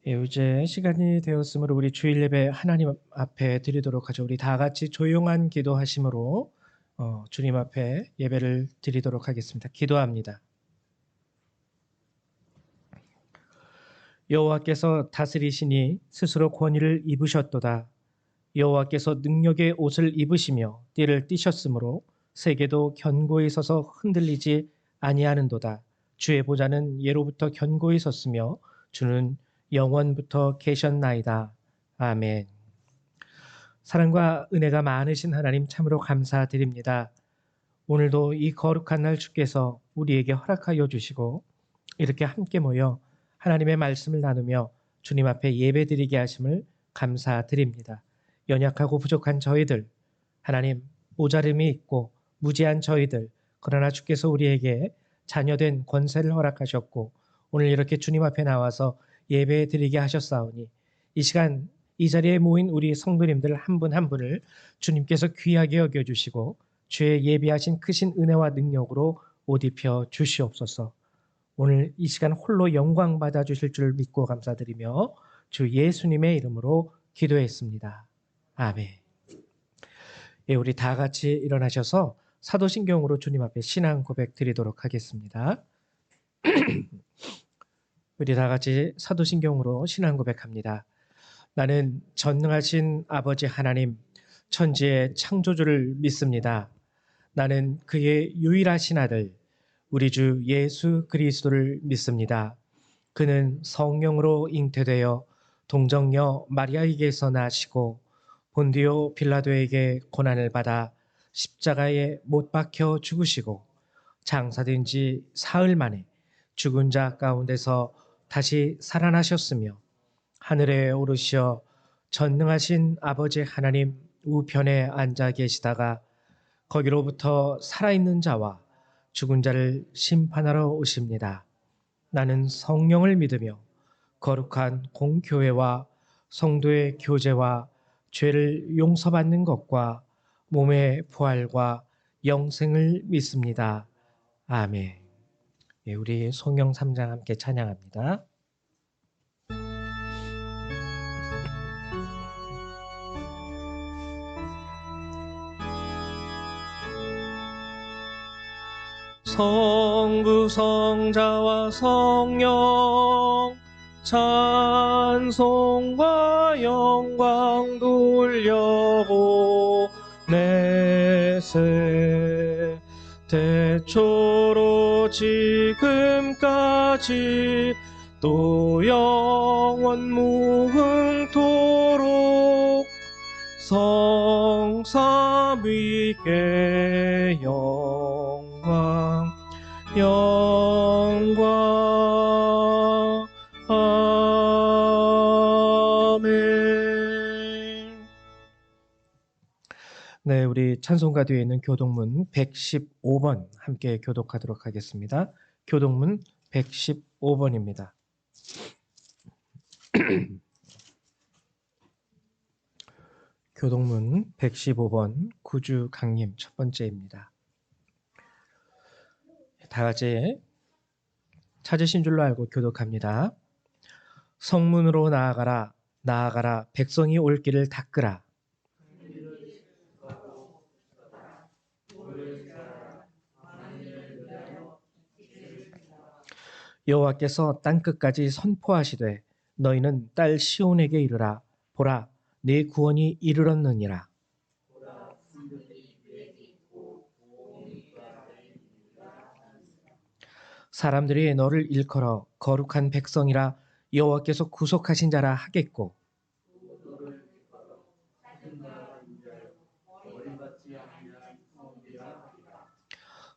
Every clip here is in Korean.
이제 시간이 되었으므로 우리 주일 예배 하나님 앞에 드리도록 하죠. 우리 다 같이 조용한 기도하심으로 주님 앞에 예배를 드리도록 하겠습니다. 기도합니다. 여호와께서 다스리시니 스스로 권위를 입으셨도다. 여호와께서 능력의 옷을 입으시며 띠를 띠셨으므로 세계도 견고히 서서 흔들리지 아니하는도다. 주의 보좌는 예로부터 견고히 섰으며 주는 영원부터 계셨나이다. 아멘. 사랑과 은혜가 많으신 하나님 참으로 감사드립니다. 오늘도 이 거룩한 날 주께서 우리에게 허락하여 주시고 이렇게 함께 모여 하나님의 말씀을 나누며 주님 앞에 예배드리게 하심을 감사드립니다. 연약하고 부족한 저희들, 하나님 모자름이 있고 무지한 저희들, 그러나 주께서 우리에게 자녀된 권세를 허락하셨고 오늘 이렇게 주님 앞에 나와서 예배드리게 하셨사오니 이 시간 이 자리에 모인 우리 성도님들 한 분 한 분을 주님께서 귀하게 여겨주시고 주의 예비하신 크신 은혜와 능력으로 옷 입혀 주시옵소서. 오늘 이 시간 홀로 영광 받아 주실 줄 믿고 감사드리며 주 예수님의 이름으로 기도했습니다. 아멘. 예, 우리 다 같이 일어나셔서 사도신경으로 주님 앞에 신앙 고백 드리도록 하겠습니다. 우리 다 같이 사도신경으로 신앙 고백합니다. 나는 전능하신 아버지 하나님, 천지의 창조주를 믿습니다. 나는 그의 유일하신 아들, 우리 주 예수 그리스도를 믿습니다. 그는 성령으로 잉태되어 동정녀 마리아에게서 나시고 본디오 빌라도에게 고난을 받아 십자가에 못 박혀 죽으시고 장사된 지 사흘 만에 죽은 자 가운데서 다시 살아나셨으며 하늘에 오르시어 전능하신 아버지 하나님 우편에 앉아 계시다가 거기로부터 살아있는 자와 죽은 자를 심판하러 오십니다. 나는 성령을 믿으며 거룩한 공교회와 성도의 교제와 죄를 용서받는 것과 몸의 부활과 영생을 믿습니다. 아멘. 예, 우리 성령 3장 함께 찬양합니다. 성부 성자와 성령 찬송과 영광 돌려보내세 대초로 지금까지 또 영원 무흥토록 성삼위께 영광 아멘. 네, 우리 찬송가 뒤에 있는 교독문 115번 함께 교독하도록 하겠습니다. 교독문 115번입니다. 교독문 115번 구주 강림 첫 번째입니다. 다 같이 찾으신 줄로 알고 교독합니다. 성문으로 나아가라, 나아가라, 백성이 올 길을 닦으라. 여호와께서 땅끝까지 선포하시되 너희는 딸 시온에게 이르라. 보라, 내 구원이 이르렀느니라. 사람들이 너를 일컬어 거룩한 백성이라 여호와께서 구속하신 자라 하겠고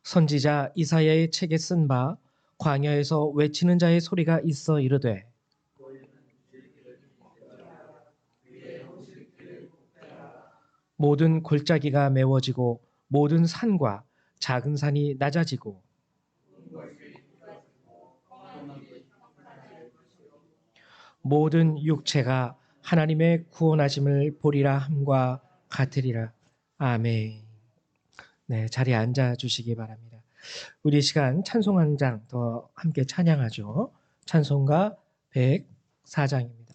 선지자 이사야의 책에 쓴 바 광야에서 외치는 자의 소리가 있어 이르되 모든 골짜기가 메워지고 모든 산과 작은 산이 낮아지고 모든 육체가 하나님의 구원하심을 보리라 함과 같으리라. 아멘. 네, 자리에 앉아 주시기 바랍니다. 우리 시간 찬송 한 장 더 함께 찬양하죠. 찬송가 104장입니다.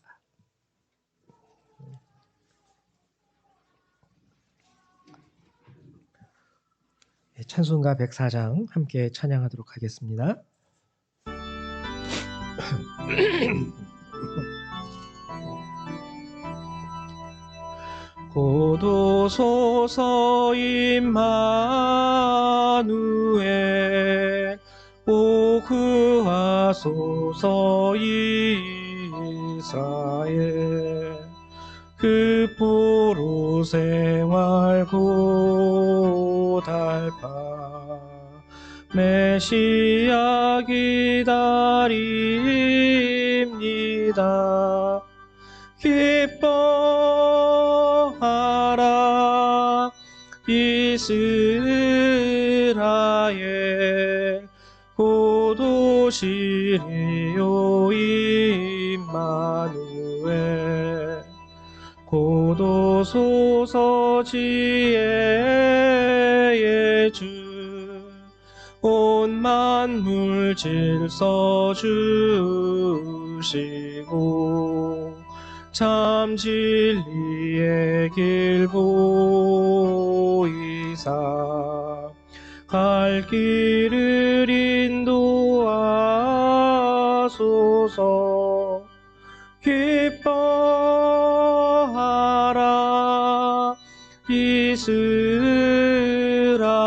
찬송가 104장 함께 찬양하도록 하겠습니다. 고도소서 임마누엘 오그하소서 이스라엘 그 포로 생활 고달파 메시아 기다립니다. 기뻐하라 이스라엘 고도시리요 임마누엘 고도소서 지혜의 주 온 만물 질서 주시고 참 진리의 길 보이사 갈 길을 인도하소서. 기뻐하라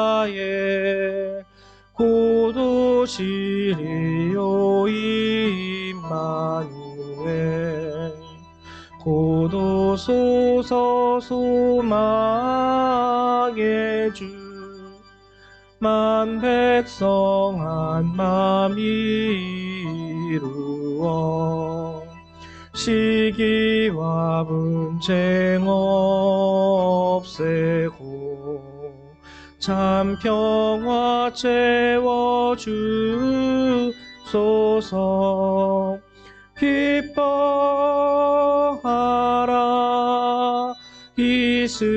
이스라엘 고도시리요 임마누엘 고도소서 소망의 주 만 백성 한마음 이루어 시기와 분쟁 없애고 참 평화 채워주소서. 기뻐하라 이스라엘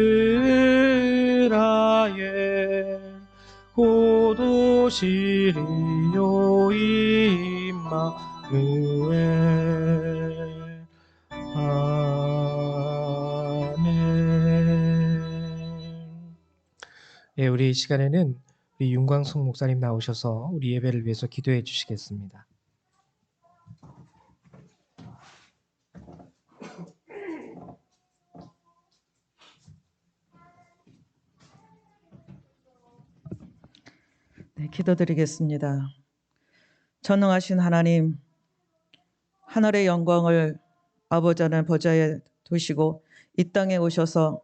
고도시리요 임마누엘. 아멘. 예, 우리 이 시간에는 우리 윤광숙 목사님 나오셔서 우리 예배를 위해서 기도해 주시겠습니다. 네, 기도드리겠습니다. 전능하신 하나님, 하늘의 영광을 아버지 하나님 보좌에 두시고 이 땅에 오셔서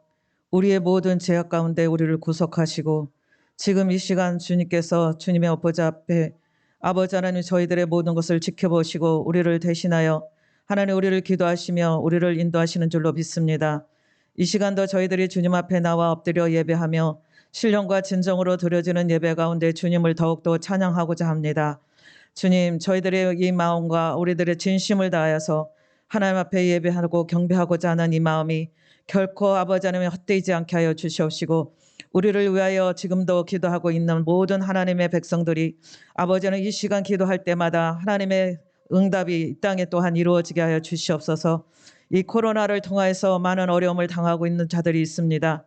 우리의 모든 죄악 가운데 우리를 구속하시고 지금 이 시간 주님께서 주님의 보좌 앞에 아버지 하나님 저희들의 모든 것을 지켜보시고 우리를 대신하여 하나님 우리를 기도하시며 우리를 인도하시는 줄로 믿습니다. 이 시간도 저희들이 주님 앞에 나와 엎드려 예배하며 신령과 진정으로 드려지는 예배 가운데 주님을 더욱더 찬양하고자 합니다. 주님, 저희들의 이 마음과 우리들의 진심을 다하여서 하나님 앞에 예배하고 경배하고자 하는 이 마음이 결코 아버지 하나님의 헛되지 않게 하여 주시옵시고 우리를 위하여 지금도 기도하고 있는 모든 하나님의 백성들이 아버지는 이 시간 기도할 때마다 하나님의 응답이 이 땅에 또한 이루어지게 하여 주시옵소서. 이 코로나를 통하여서 많은 어려움을 당하고 있는 자들이 있습니다.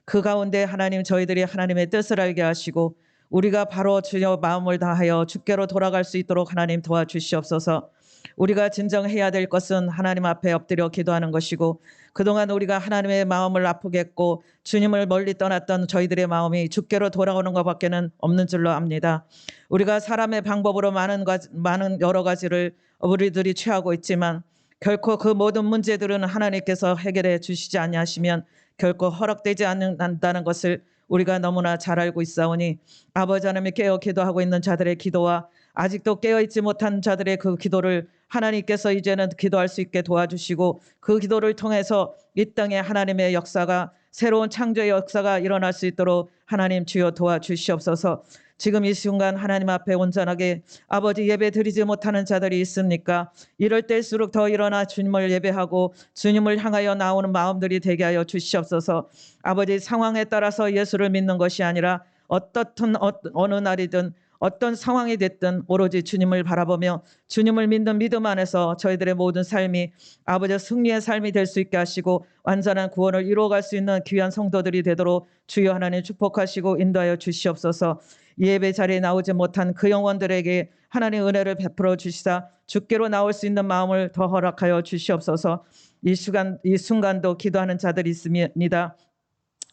그 가운데 하나님 저희들이 하나님의 뜻을 알게 하시고 우리가 바로 주여 마음을 다하여 주께로 돌아갈 수 있도록 하나님 도와주시옵소서. 우리가 진정해야 될 것은 하나님 앞에 엎드려 기도하는 것이고 그동안 우리가 하나님의 마음을 아프게 했고 주님을 멀리 떠났던 저희들의 마음이 주께로 돌아오는 것밖에는 없는 줄로 압니다. 우리가 사람의 방법으로 많은 여러 가지를 우리들이 취하고 있지만 결코 그 모든 문제들은 하나님께서 해결해 주시지 아니하시면 결코 허락되지 않는다는 것을 우리가 너무나 잘 알고 있사오니 아버지 하나님이 깨어 기도하고 있는 자들의 기도와 아직도 깨어있지 못한 자들의 그 기도를 하나님께서 이제는 기도할 수 있게 도와주시고 그 기도를 통해서 이 땅에 하나님의 역사가 새로운 창조의 역사가 일어날 수 있도록 하나님 주여 도와주시옵소서. 지금 이 순간 하나님 앞에 온전하게 아버지 예배 드리지 못하는 자들이 있습니까? 이럴 때일수록 더 일어나 주님을 예배하고 주님을 향하여 나오는 마음들이 되게 하여 주시옵소서. 아버지 상황에 따라서 예수를 믿는 것이 아니라 어떻든 어느 날이든 어떤 상황이 됐든 오로지 주님을 바라보며 주님을 믿는 믿음 안에서 저희들의 모든 삶이 아버지의 승리의 삶이 될 수 있게 하시고 완전한 구원을 이루어갈 수 있는 귀한 성도들이 되도록 주여 하나님 축복하시고 인도하여 주시옵소서. 예배 자리에 나오지 못한 그 영혼들에게 하나님 은혜를 베풀어 주시사 주께로 나올 수 있는 마음을 더 허락하여 주시옵소서. 이 순간도 기도하는 자들이 있습니다.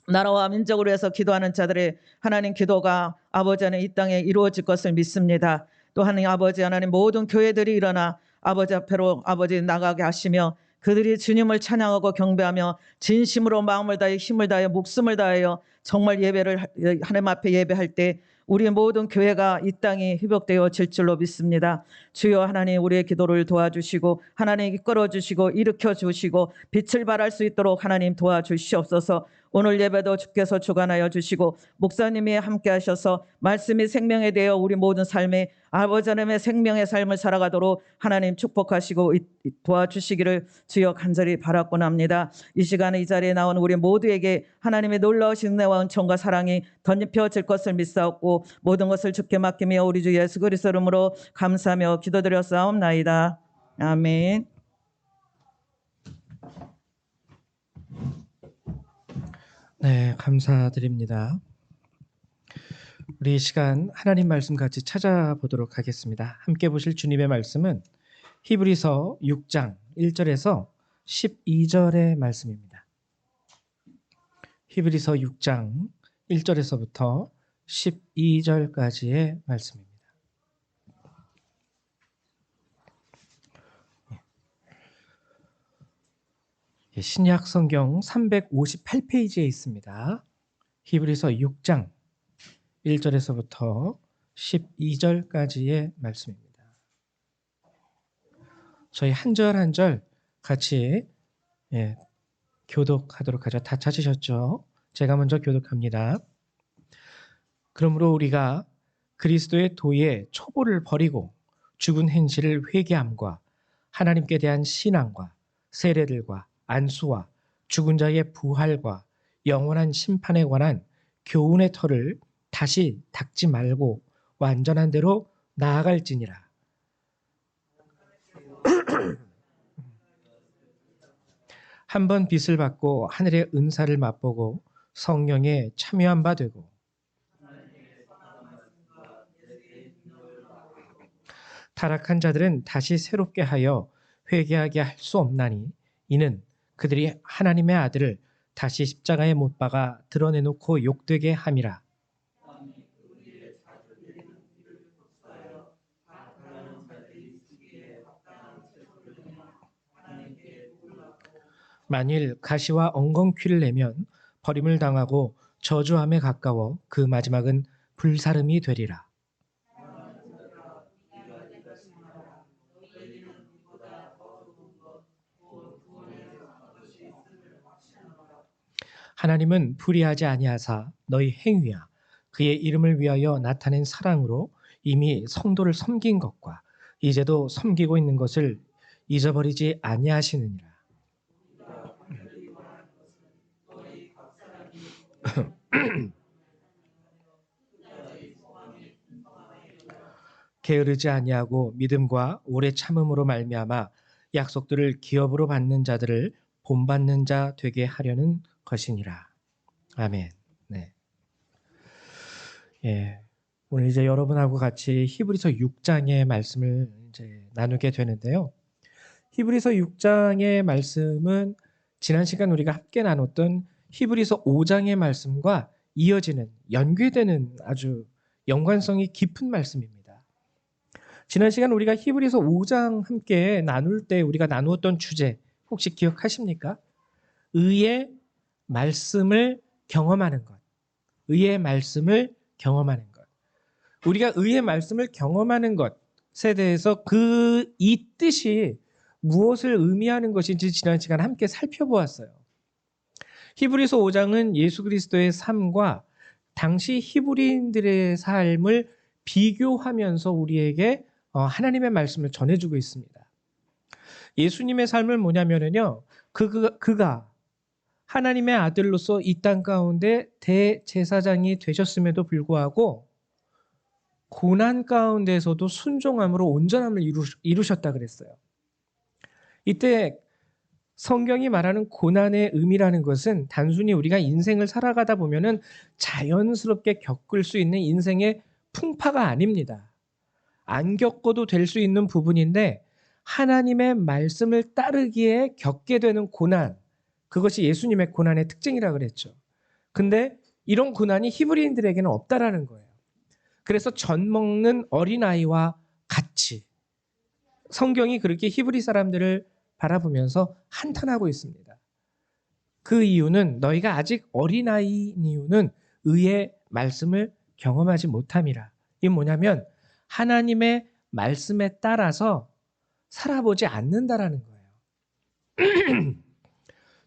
나라와 민족을 위해서 기도하는 자들의 하나님 기도가 아버지 안에 이 땅에 이루어질 것을 믿습니다. 또 하나님 아버지 하나님 모든 교회들이 일어나 아버지 앞으로 아버지 나가게 하시며 그들이 주님을 찬양하고 경배하며 진심으로 마음을 다해 힘을 다해 목숨을 다하여 정말 예배를 하나님 앞에 예배할 때 우리 모든 교회가 이 땅에 회복되어질 줄로 믿습니다. 주여 하나님 우리의 기도를 도와주시고 하나님 이끌어 주시고 일으켜 주시고 빛을 발할 수 있도록 하나님 도와주시옵소서. 오늘 예배도 주께서 주관하여 주시고 목사님이 함께 하셔서 말씀이 생명에 대해 우리 모든 삶에 아버지 하나님의 생명의 삶을 살아가도록 하나님 축복하시고 도와주시기를 주여 간절히 바라곤 합니다. 이 시간에 이 자리에 나온 우리 모두에게 하나님의 놀라우신 은혜와 은총과 사랑이 덧입혀질 것을 믿사옵고 모든 것을 주께 맡기며 우리 주 예수 그리스도 이름으로 감사하며 기도드렸사옵나이다. 아멘. 네, 감사드립니다. 우리 이 시간 하나님 말씀 같이 찾아보도록 하겠습니다. 함께 보실 주님의 말씀은 히브리서 6장 1절에서 12절의 말씀입니다. 히브리서 6장 1절에서부터 12절까지의 말씀입니다. 신약 성경 358페이지에 있습니다. 히브리서 6장 1절에서부터 12절까지의 말씀입니다. 저희 한 절 한 절 같이 교독하도록 하죠. 다 찾으셨죠? 제가 먼저 교독합니다. 그러므로 우리가 그리스도의 도의 초보를 버리고 죽은 행실을 회개함과 하나님께 대한 신앙과 세례들과 안수와 죽은 자의 부활과 영원한 심판에 관한 교훈의 터를 다시 닦지 말고 완전한 대로 나아갈지니라. 한번 빚을 받고 하늘의 은사를 맛보고 성령에 참여한 바 되고 타락한 자들은 다시 새롭게 하여 회개하게 할 수 없나니 이는 그들이 하나님의 아들을 다시 십자가에 못 박아 드러내놓고 욕되게 함이라. 만일 가시와 엉겅퀴를 내면 버림을 당하고 저주함에 가까워 그 마지막은 불사름이 되리라. 하나님은 불의하지 아니하사 너희 행위야 그의 이름을 위하여 나타낸 사랑으로 이미 성도를 섬긴 것과 이제도 섬기고 있는 것을 잊어버리지 아니하시느니라. 게으르지 아니하고 믿음과 오래 참음으로 말미암아 약속들을 기업으로 받는 자들을 본받는 자 되게 하려는 것이니라. 아멘. 네. 오늘 이제 여러분하고 같이 히브리서 6장의 말씀을 이제 나누게 되는데요. 히브리서 6장의 말씀은 지난 시간 우리가 함께 나눴던 히브리서 5장의 말씀과 이어지는 연계되는 아주 연관성이 깊은 말씀입니다. 지난 시간 우리가 히브리서 5장 함께 나눌 때 우리가 나누었던 주제 혹시 기억하십니까? 의의 말씀을 경험하는 것. 의의 말씀을 경험하는 것. 우리가 의의 말씀을 경험하는 것에 대해서 이 뜻이 무엇을 의미하는 것인지 지난 시간 함께 살펴보았어요. 히브리서 5장은 예수 그리스도의 삶과 당시 히브리인들의 삶을 비교하면서 우리에게 하나님의 말씀을 전해주고 있습니다. 예수님의 삶은 뭐냐면요, 그가 하나님의 아들로서 이 땅 가운데 대제사장이 되셨음에도 불구하고 고난 가운데서도 순종함으로 온전함을 이루셨다 그랬어요. 이때 성경이 말하는 고난의 의미라는 것은 단순히 우리가 인생을 살아가다 보면은 자연스럽게 겪을 수 있는 인생의 풍파가 아닙니다. 안 겪어도 될 수 있는 부분인데 하나님의 말씀을 따르기에 겪게 되는 고난, 그것이 예수님의 고난의 특징이라 그랬죠. 근데 이런 고난이 히브리인들에게는 없다라는 거예요. 그래서 젖 먹는 어린아이와 같이 성경이 그렇게 히브리 사람들을 바라보면서 한탄하고 있습니다. 그 이유는 너희가 아직 어린아이인 이유는 의의 말씀을 경험하지 못함이라. 이게 뭐냐면 하나님의 말씀에 따라서 살아보지 않는다라는 거예요.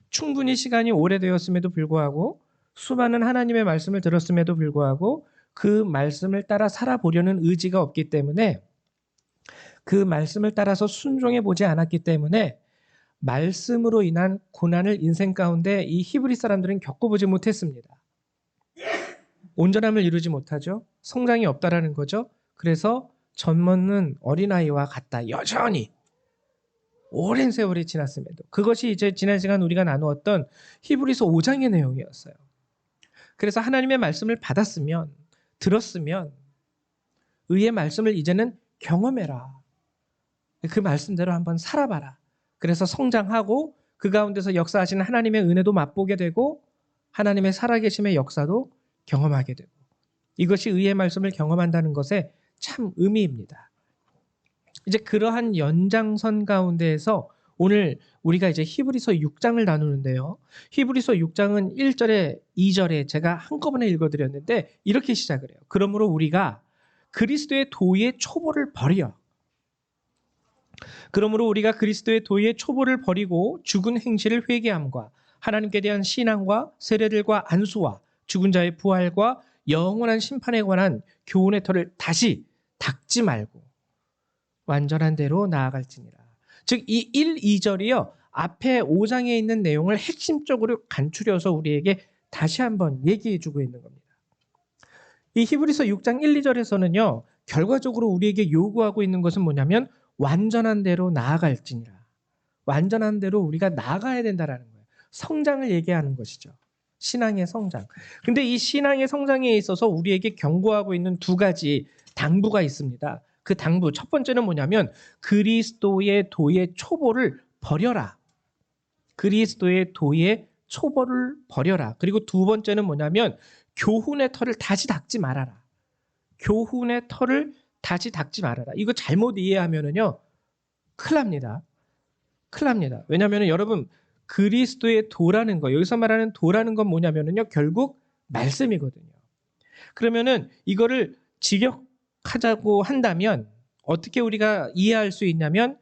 충분히 시간이 오래되었음에도 불구하고 수많은 하나님의 말씀을 들었음에도 불구하고 그 말씀을 따라 살아보려는 의지가 없기 때문에 그 말씀을 따라서 순종해 보지 않았기 때문에 말씀으로 인한 고난을 인생 가운데 이 히브리 사람들은 겪어보지 못했습니다. 온전함을 이루지 못하죠. 성장이 없다라는 거죠. 그래서 젖 먹는 어린아이와 같다. 여전히 오랜 세월이 지났음에도. 그것이 이제 지난 시간 우리가 나누었던 히브리서 5장의 내용이었어요. 그래서 하나님의 말씀을 받았으면, 들었으면 의의 말씀을 이제는 경험해라. 그 말씀대로 한번 살아봐라. 그래서 성장하고 그 가운데서 역사하시는 하나님의 은혜도 맛보게 되고 하나님의 살아계심의 역사도 경험하게 되고, 이것이 의의 말씀을 경험한다는 것의 참 의미입니다. 이제 그러한 연장선 가운데에서 오늘 우리가 이제 히브리서 6장을 나누는데요. 히브리서 6장은 1절에 2절에 제가 한꺼번에 읽어드렸는데 이렇게 시작을 해요. 그러므로 우리가 그리스도의 도의 초보를 버려. 그러므로 우리가 그리스도의 도의 초보를 버리고 죽은 행실을 회개함과 하나님께 대한 신앙과 세례들과 안수와 죽은 자의 부활과 영원한 심판에 관한 교훈의 터를 다시 닦지 말고 완전한 대로 나아갈지니라. 즉 이 1, 2절이요. 앞에 5장에 있는 내용을 핵심적으로 간추려서 우리에게 다시 한번 얘기해 주고 있는 겁니다. 이 히브리서 6장 1, 2절에서는요. 결과적으로 우리에게 요구하고 있는 것은 뭐냐면 완전한 대로 나아갈지니라. 완전한 대로 우리가 나아가야 된다라는 거예요. 성장을 얘기하는 것이죠. 신앙의 성장. 근데 이 신앙의 성장에 있어서 우리에게 경고하고 있는 두 가지 당부가 있습니다. 그 당부 첫 번째는 뭐냐면 그리스도의 도의 초보를 버려라. 그리스도의 도의 초보를 버려라. 그리고 두 번째는 뭐냐면 교훈의 털을 다시 닦지 말아라. 교훈의 털을 다시 닦지 말아라. 이거 잘못 이해하면은요 큰일 납니다. 큰일 납니다. 왜냐하면 여러분 그리스도의 도라는 거, 여기서 말하는 도라는 건 뭐냐면은요 결국 말씀이거든요. 그러면은 이거를 직역하자고 한다면 어떻게 우리가 이해할 수 있냐면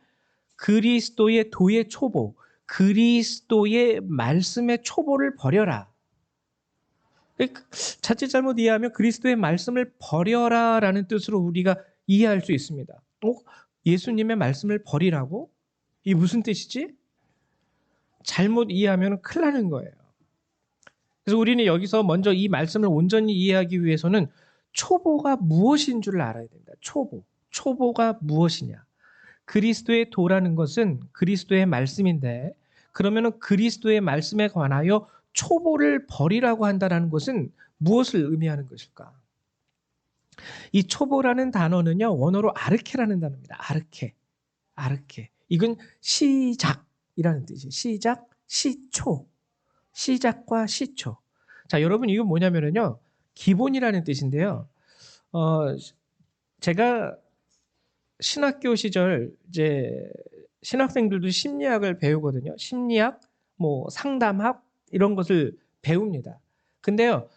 그리스도의 도의 초보, 그리스도의 말씀의 초보를 버려라. 자칫 잘못 이해하면 그리스도의 말씀을 버려라라는 뜻으로 우리가 이해할 수 있습니다. 예수님의 말씀을 버리라고? 이게 무슨 뜻이지? 잘못 이해하면 큰일 나는 거예요. 그래서 우리는 여기서 먼저 이 말씀을 온전히 이해하기 위해서는 초보가 무엇인 줄 알아야 됩니다. 초보가 무엇이냐? 그리스도의 도라는 것은 그리스도의 말씀인데 그러면은 그리스도의 말씀에 관하여 초보를 버리라고 한다는 것은 무엇을 의미하는 것일까? 이 초보라는 단어는요 원어로 아르케라는 단어입니다. 아르케. 이건 시작이라는 뜻이에요. 시작, 시초. 시작과 시초. 자, 여러분 이거 뭐냐면은요 기본이라는 뜻인데요. 제가 신학교 시절 이제 신학생들도 심리학을 배우거든요. 심리학, 뭐 상담학 이런 것을 배웁니다. 근데요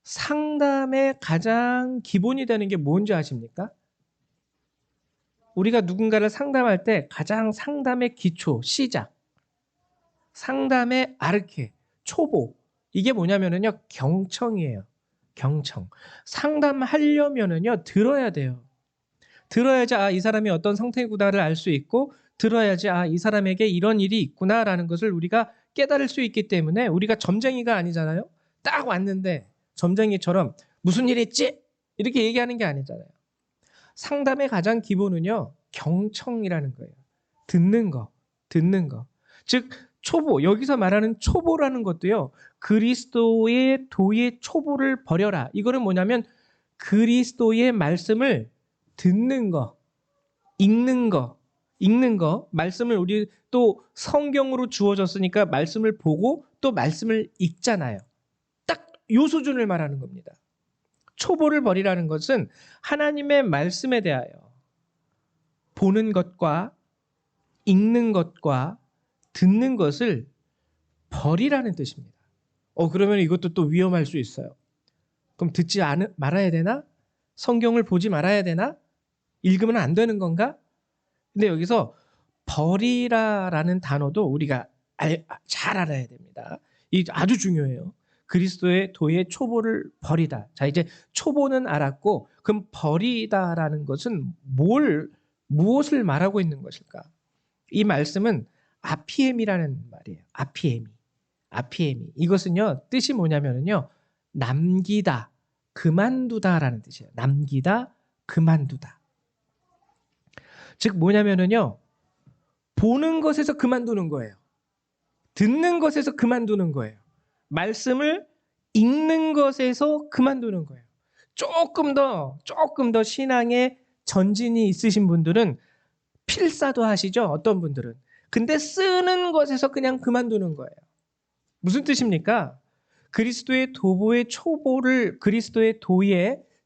상담의 가장 기본이 되는 게 뭔지 아십니까? 우리가 누군가를 상담할 때 가장 상담의 기초, 시작, 상담의 아르케, 초보, 이게 뭐냐면은요 경청이에요. 경청. 상담하려면은요 들어야 돼요. 들어야지 이 사람이 어떤 상태구나를 알 수 있고 들어야지 이 사람에게 이런 일이 있구나라는 것을 우리가 깨달을 수 있기 때문에 우리가 점쟁이가 아니잖아요. 딱 왔는데 점쟁이처럼 무슨 일 있지? 이렇게 얘기하는 게 아니잖아요. 상담의 가장 기본은요, 경청이라는 거예요. 듣는 거, 듣는 거. 즉 초보, 여기서 말하는 초보라는 것도요, 그리스도의 도의 초보를 버려라. 이거는 뭐냐면 그리스도의 말씀을 듣는 거, 읽는 거, 말씀을 우리 또 성경으로 주어졌으니까 말씀을 보고 또 말씀을 읽잖아요. 딱 요 수준을 말하는 겁니다. 초보를 버리라는 것은 하나님의 말씀에 대하여 보는 것과 읽는 것과 듣는 것을 버리라는 뜻입니다. 그러면 이것도 또 위험할 수 있어요. 그럼 듣지 말아야 되나? 성경을 보지 말아야 되나? 읽으면 안 되는 건가? 근데 여기서 버리라라는 단어도 우리가 잘 알아야 됩니다. 이 아주 중요해요. 그리스도의 도의 초보를 버리다. 자, 이제 초보는 알았고, 그럼 버리다라는 것은 무엇을 말하고 있는 것일까? 이 말씀은 아피엠이라는 말이에요. 아피엠이. 이것은요, 뜻이 뭐냐면요, 남기다, 그만두다라는 뜻이에요. 남기다, 그만두다. 즉 뭐냐면요, 보는 것에서 그만두는 거예요. 듣는 것에서 그만두는 거예요. 말씀을 읽는 것에서 그만두는 거예요. 조금 더 신앙에 전진이 있으신 분들은 필사도 하시죠. 어떤 분들은. 근데 쓰는 것에서 그냥 그만두는 거예요. 무슨 뜻입니까? 그리스도의 도의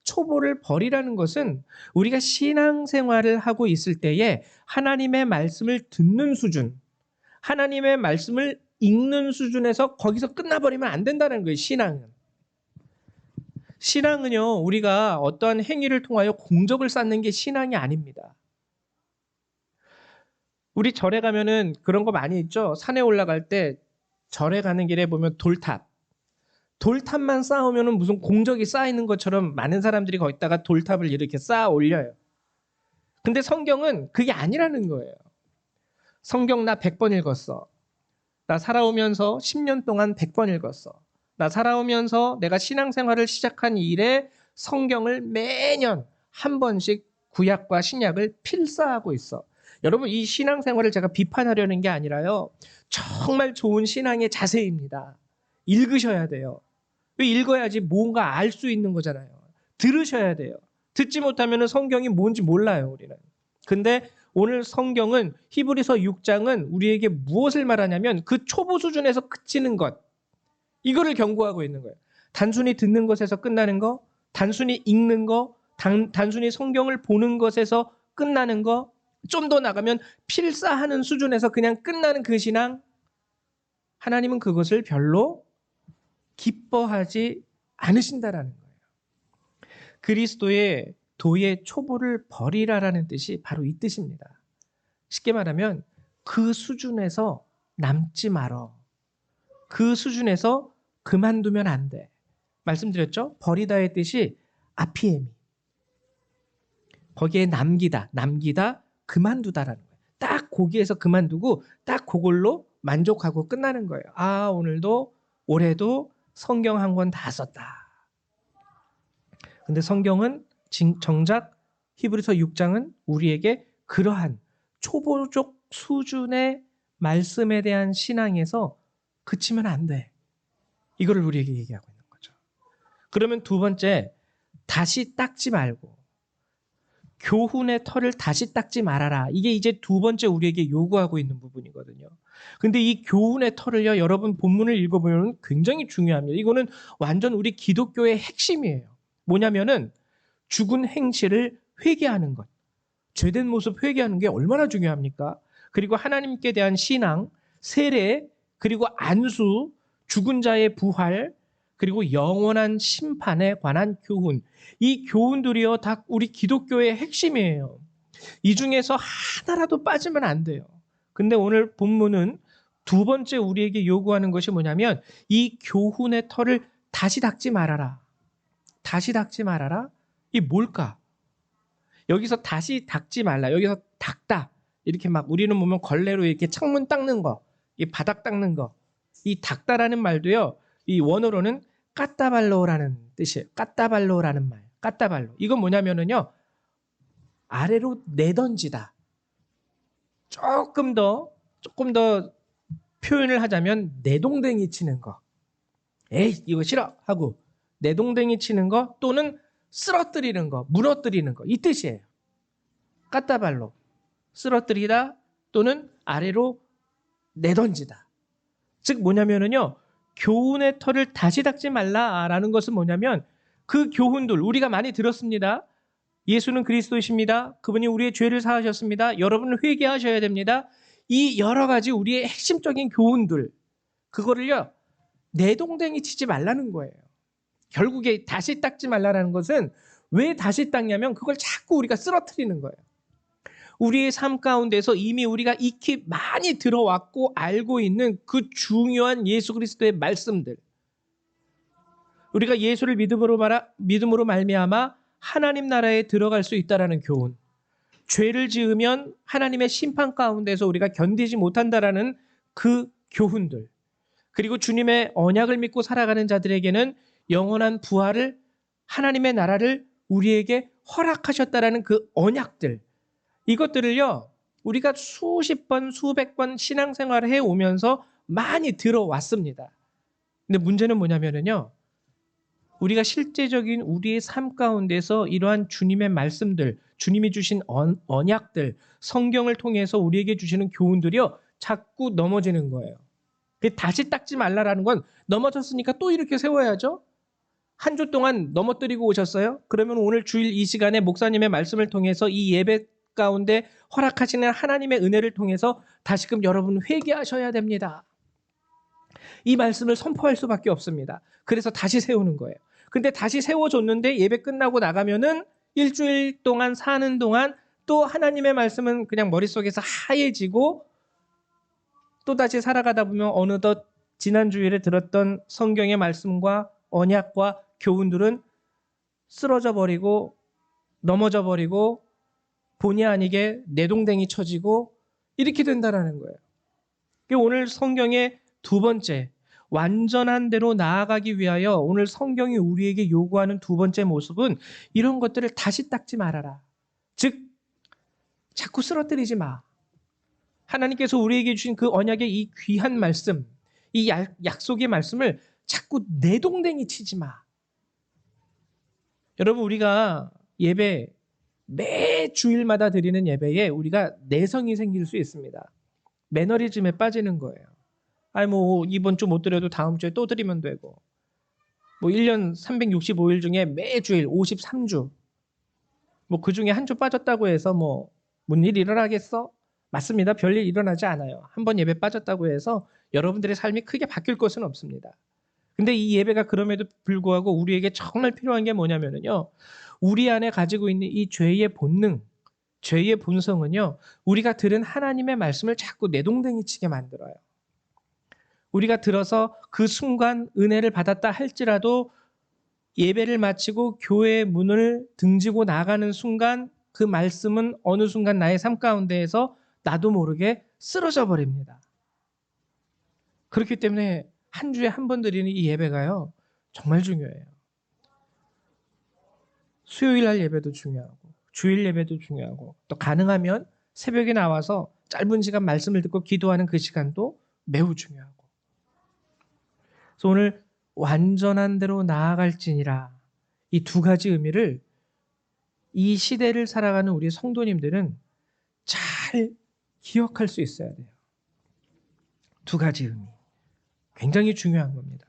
초보를 버리라는 것은 우리가 신앙생활을 하고 있을 때에 하나님의 말씀을 듣는 수준, 하나님의 말씀을 읽는 수준에서 거기서 끝나버리면 안 된다는 거예요. 신앙은요, 우리가 어떠한 행위를 통하여 공적을 쌓는 게 신앙이 아닙니다. 우리 절에 가면은 그런 거 많이 있죠. 산에 올라갈 때 절에 가는 길에 보면 돌탑만 쌓으면 무슨 공적이 쌓이는 것처럼 많은 사람들이 거기다가 돌탑을 이렇게 쌓아 올려요. 근데 성경은 그게 아니라는 거예요. 성경 나 100번 읽었어. 나 살아오면서 10년 동안 100번 읽었어. 나 살아오면서 내가 신앙생활을 시작한 이래 성경을 매년 한 번씩 구약과 신약을 필사하고 있어. 여러분, 이 신앙생활을 제가 비판하려는 게 아니라요, 정말 좋은 신앙의 자세입니다. 읽으셔야 돼요. 왜 읽어야지 뭔가 알 수 있는 거잖아요. 들으셔야 돼요. 듣지 못하면 성경이 뭔지 몰라요, 우리는. 근데 오늘 성경은 히브리서 6장은 우리에게 무엇을 말하냐면 그 초보 수준에서 그치는 것, 이거를 경고하고 있는 거예요. 단순히 듣는 것에서 끝나는 거, 단순히 읽는 거, 단순히 성경을 보는 것에서 끝나는 거, 좀 더 나가면 필사하는 수준에서 그냥 끝나는 그 신앙, 하나님은 그것을 별로 기뻐하지 않으신다라는 거예요. 그리스도의 도의 초보를 버리라라는 뜻이 바로 이 뜻입니다. 쉽게 말하면 그 수준에서 남지 말어. 그 수준에서 그만두면 안 돼. 말씀드렸죠? 버리다의 뜻이 아피엠이. 거기에 남기다, 그만두다라는 거예요. 딱 거기에서 그만두고 딱 그걸로 만족하고 끝나는 거예요. 아, 오늘도 올해도 성경 한 권 다 썼다. 근데 성경은 정작 히브리서 6장은 우리에게 그러한 초보적 수준의 말씀에 대한 신앙에서 그치면 안 돼. 이거를 우리에게 얘기하고 있는 거죠. 그러면 두 번째, 다시 닦지 말고 교훈의 털을 다시 닦지 말아라. 이게 이제 두 번째 우리에게 요구하고 있는 부분이거든요. 근데 이 교훈의 털을요, 여러분 본문을 읽어보면 굉장히 중요합니다. 이거는 완전 우리 기독교의 핵심이에요. 뭐냐면은 죽은 행실을 회개하는 것. 죄된 모습 회개하는 게 얼마나 중요합니까? 그리고 하나님께 대한 신앙, 세례, 그리고 안수, 죽은 자의 부활, 그리고 영원한 심판에 관한 교훈. 이 교훈들이요, 다 우리 기독교의 핵심이에요. 이 중에서 하나라도 빠지면 안 돼요. 근데 오늘 본문은 두 번째 우리에게 요구하는 것이 뭐냐면 이 교훈의 털을 다시 닦지 말아라. 다시 닦지 말아라? 이게 뭘까? 여기서 다시 닦지 말라. 여기서 닦다. 이렇게 막 우리는 보면 걸레로 이렇게 창문 닦는 거, 이 바닥 닦는 거. 이 닦다라는 말도요, 이 원어로는 까따발로라는 뜻이에요. 까따발로라는 말. 까따발로. 이건 뭐냐면은요, 아래로 내던지다. 조금 더 표현을 하자면 내동댕이 치는 거. 에이 이거 싫어 하고 내동댕이 치는 거 또는 쓰러뜨리는 거, 무너뜨리는 거 이 뜻이에요. 까따발로 쓰러뜨리다 또는 아래로 내던지다. 즉 뭐냐면은요, 교훈의 털을 다시 닦지 말라라는 것은 뭐냐면 그 교훈들 우리가 많이 들었습니다. 예수는 그리스도이십니다. 그분이 우리의 죄를 사하셨습니다. 여러분은 회개하셔야 됩니다. 이 여러 가지 우리의 핵심적인 교훈들 그거를요 내동댕이 치지 말라는 거예요. 결국에 다시 닦지 말라는 것은 왜 다시 닦냐면 그걸 자꾸 우리가 쓰러뜨리는 거예요. 우리의 삶 가운데서 이미 우리가 익히 많이 들어왔고 알고 있는 그 중요한 예수 그리스도의 말씀들. 우리가 예수를 믿음으로 말미암아 하나님 나라에 들어갈 수 있다라는 교훈. 죄를 지으면 하나님의 심판 가운데서 우리가 견디지 못한다라는 그 교훈들. 그리고 주님의 언약을 믿고 살아가는 자들에게는 영원한 부활을 하나님의 나라를 우리에게 허락하셨다라는 그 언약들. 이것들을요 우리가 수십 번 수백 번 신앙생활을 해오면서 많이 들어왔습니다. 근데 문제는 뭐냐면요 우리가 실제적인 우리의 삶 가운데서 이러한 주님의 말씀들, 주님이 주신 언약들, 성경을 통해서 우리에게 주시는 교훈들이요 자꾸 넘어지는 거예요. 다시 닦지 말라라는 건 넘어졌으니까 또 이렇게 세워야죠. 한 주 동안 넘어뜨리고 오셨어요? 그러면 오늘 주일 이 시간에 목사님의 말씀을 통해서 이 예배 가운데 허락하시는 하나님의 은혜를 통해서 다시금 여러분 회개하셔야 됩니다. 이 말씀을 선포할 수밖에 없습니다. 그래서 다시 세우는 거예요. 근데 다시 세워줬는데 예배 끝나고 나가면은 일주일 동안 사는 동안 또 하나님의 말씀은 그냥 머릿속에서 하얘지고 또 다시 살아가다 보면 어느덧 지난 주일에 들었던 성경의 말씀과 언약과 교훈들은 쓰러져 버리고 넘어져 버리고 본의 아니게 내동댕이 쳐지고 이렇게 된다라는 거예요. 오늘 성경의 두 번째 완전한 대로 나아가기 위하여 오늘 성경이 우리에게 요구하는 두 번째 모습은 이런 것들을 다시 닦지 말아라. 즉 자꾸 쓰러뜨리지 마. 하나님께서 우리에게 주신 그 언약의 이 귀한 말씀, 이 약속의 말씀을 자꾸 내동댕이 치지 마. 여러분 우리가 예배 매 주일마다 드리는 예배에 우리가 내성이 생길 수 있습니다. 매너리즘에 빠지는 거예요. 아니 뭐 이번 주 못 드려도 다음 주에 또 드리면 되고 뭐 1년 365일 중에 매주일 53주 뭐 그중에 한 주 빠졌다고 해서 뭐 뭔 일 일어나겠어? 맞습니다. 별일 일어나지 않아요. 한 번 예배 빠졌다고 해서 여러분들의 삶이 크게 바뀔 것은 없습니다. 근데 이 예배가 그럼에도 불구하고 우리에게 정말 필요한 게 뭐냐면요. 우리 안에 가지고 있는 이 죄의 본능, 죄의 본성은요. 우리가 들은 하나님의 말씀을 자꾸 내동댕이 치게 만들어요. 우리가 들어서 그 순간 은혜를 받았다 할지라도 예배를 마치고 교회의 문을 등지고 나가는 순간 그 말씀은 어느 순간 나의 삶 가운데에서 나도 모르게 쓰러져 버립니다. 그렇기 때문에 한 주에 한 번 드리는 이 예배가요. 정말 중요해요. 수요일 날 예배도 중요하고 주일 예배도 중요하고 또 가능하면 새벽에 나와서 짧은 시간 말씀을 듣고 기도하는 그 시간도 매우 중요하고 그래서 오늘 완전한 대로 나아갈지니라 이 두 가지 의미를 이 시대를 살아가는 우리 성도님들은 잘 기억할 수 있어야 돼요. 두 가지 의미. 굉장히 중요한 겁니다.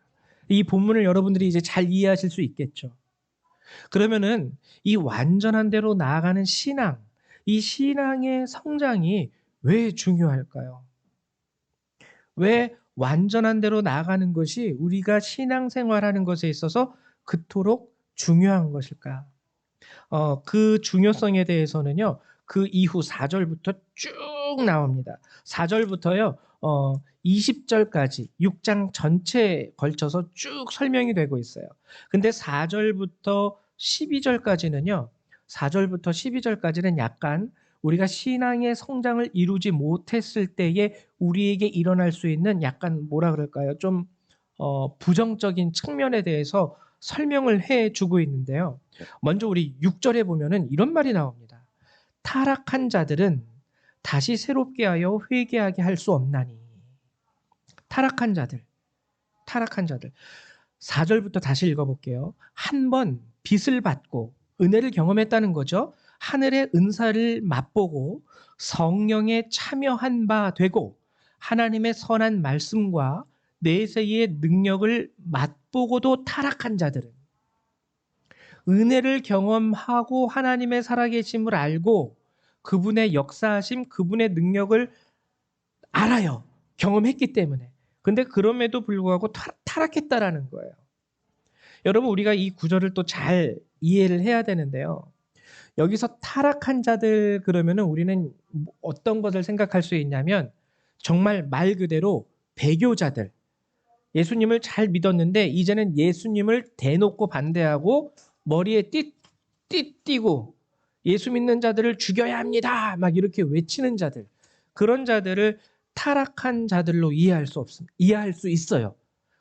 이 본문을 여러분들이 이제 잘 이해하실 수 있겠죠. 그러면은 이 완전한 대로 나아가는 신앙, 이 신앙의 성장이 왜 중요할까요? 왜 완전한 대로 나아가는 것이 우리가 신앙생활하는 것에 있어서 그토록 중요한 것일까? 그 중요성에 대해서는요. 그 이후 4절부터 쭉 나옵니다. 4절부터요. 20절까지 6장 전체에 걸쳐서 쭉 설명이 되고 있어요. 근데 4절부터 12절까지는요. 4절부터 12절까지는 약간 우리가 신앙의 성장을 이루지 못했을 때에 우리에게 일어날 수 있는 약간 뭐라 그럴까요? 좀 부정적인 측면에 대해서 설명을 해주고 있는데요. 먼저 우리 6절에 보면은 이런 말이 나옵니다. 타락한 자들은 다시 새롭게 하여 회개하게 할 수 없나니. 타락한 자들. 4절부터 다시 읽어볼게요. 한 번 빚을 받고 은혜를 경험했다는 거죠. 하늘의 은사를 맛보고 성령에 참여한 바 되고 하나님의 선한 말씀과 내세의 능력을 맛보고도 타락한 자들은 은혜를 경험하고 하나님의 살아계심을 알고 그분의 역사하심, 그분의 능력을 알아요. 경험했기 때문에. 근데 그럼에도 불구하고 타락했다라는 거예요. 여러분, 우리가 이 구절을 또 잘 이해를 해야 되는데요. 여기서 타락한 자들 그러면은 우리는 어떤 것을 생각할 수 있냐면 정말 말 그대로 배교자들. 예수님을 잘 믿었는데 이제는 예수님을 대놓고 반대하고 머리에 띠띠고 예수 믿는 자들을 죽여야 합니다. 막 이렇게 외치는 자들. 그런 자들을 타락한 자들로 이해할 수 있어요.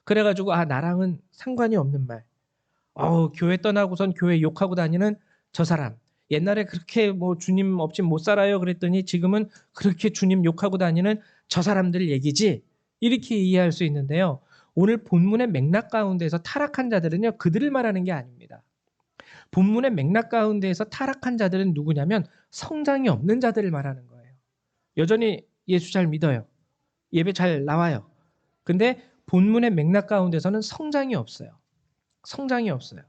그래가지고 나랑은 상관이 없는 말. 교회 떠나고선 교회 욕하고 다니는 저 사람. 옛날에 그렇게 뭐 주님 없이 못 살아요 그랬더니 지금은 그렇게 주님 욕하고 다니는 저 사람들 얘기지. 이렇게 이해할 수 있는데요. 오늘 본문의 맥락 가운데서 타락한 자들은요. 그들을 말하는 게 아닙니다. 본문의 맥락 가운데에서 타락한 자들은 누구냐면 성장이 없는 자들을 말하는 거예요. 여전히 예수 잘 믿어요. 예배 잘 나와요. 근데 본문의 맥락 가운데서는 성장이 없어요. 성장이 없어요.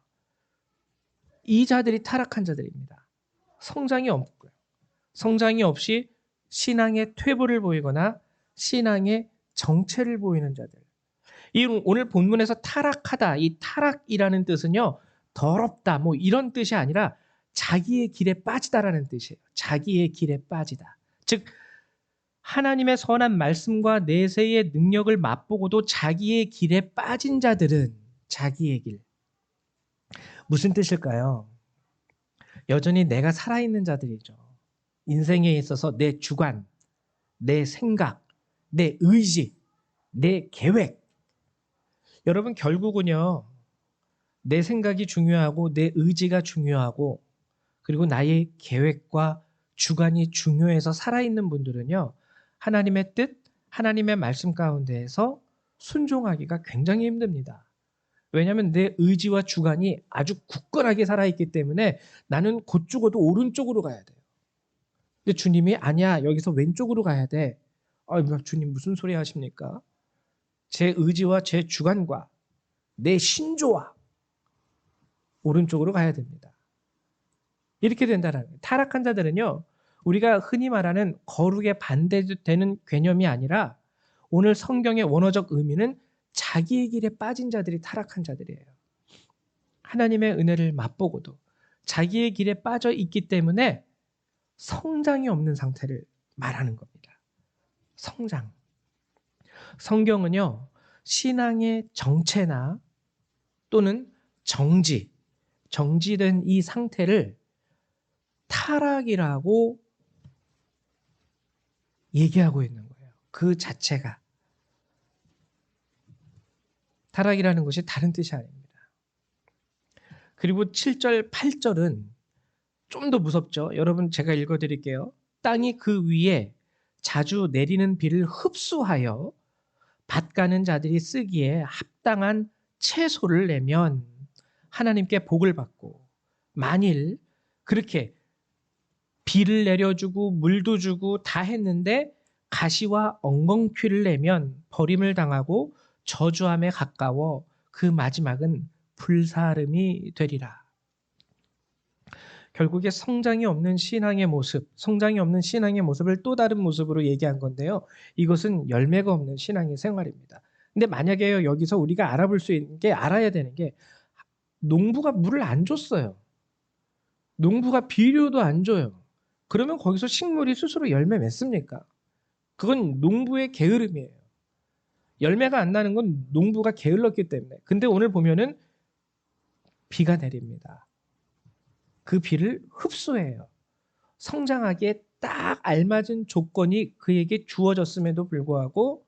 이 자들이 타락한 자들입니다. 성장이 없고요. 성장이 없이 신앙의 퇴보를 보이거나 신앙의 정체를 보이는 자들. 오늘 본문에서 타락하다, 이 타락이라는 뜻은요, 더럽다, 뭐 이런 뜻이 아니라 자기의 길에 빠지다라는 뜻이에요. 자기의 길에 빠지다. 즉, 하나님의 선한 말씀과 내세의 능력을 맛보고도 자기의 길에 빠진 자들은 자기의 길. 무슨 뜻일까요? 여전히 내가 살아있는 자들이죠. 인생에 있어서 내 주관, 내 생각, 내 의지, 내 계획. 여러분 결국은요. 내 생각이 중요하고 내 의지가 중요하고 그리고 나의 계획과 주관이 중요해서 살아있는 분들은요. 하나님의 뜻, 하나님의 말씀 가운데에서 순종하기가 굉장히 힘듭니다. 왜냐하면 내 의지와 주관이 아주 굳건하게 살아있기 때문에 나는 곧 죽어도 오른쪽으로 가야 돼요. 근데 주님이 아니야 여기서 왼쪽으로 가야 돼. 주님 무슨 소리 하십니까? 제 의지와 제 주관과 내 신조와 오른쪽으로 가야 됩니다. 이렇게 된다는 거예요. 타락한 자들은요. 우리가 흔히 말하는 거룩에 반대되는 개념이 아니라 오늘 성경의 원어적 의미는 자기의 길에 빠진 자들이 타락한 자들이에요. 하나님의 은혜를 맛보고도 자기의 길에 빠져 있기 때문에 성장이 없는 상태를 말하는 겁니다. 성장. 성경은요. 신앙의 정체나 또는 정지된 이 상태를 타락이라고 얘기하고 있는 거예요. 그 자체가. 타락이라는 것이 다른 뜻이 아닙니다. 그리고 7절, 8절은 좀 더 무섭죠. 여러분 제가 읽어드릴게요. 땅이 그 위에 자주 내리는 비를 흡수하여 밭 가는 자들이 쓰기에 합당한 채소를 내면 하나님께 복을 받고 만일 그렇게 비를 내려주고 물도 주고 다 했는데 가시와 엉겅퀴를 내면 버림을 당하고 저주함에 가까워 그 마지막은 불사름이 되리라. 결국에 성장이 없는 신앙의 모습을 또 다른 모습으로 얘기한 건데요. 이것은 열매가 없는 신앙의 생활입니다. 근데 만약에 여기서 우리가 알아볼 수 있는 게 알아야 되는 게 농부가 물을 안 줬어요. 농부가 비료도 안 줘요. 그러면 거기서 식물이 스스로 열매 맺습니까? 그건 농부의 게으름이에요. 열매가 안 나는 건 농부가 게을렀기 때문에. 근데 오늘 보면은 비가 내립니다. 그 비를 흡수해요. 성장하기에 딱 알맞은 조건이 그에게 주어졌음에도 불구하고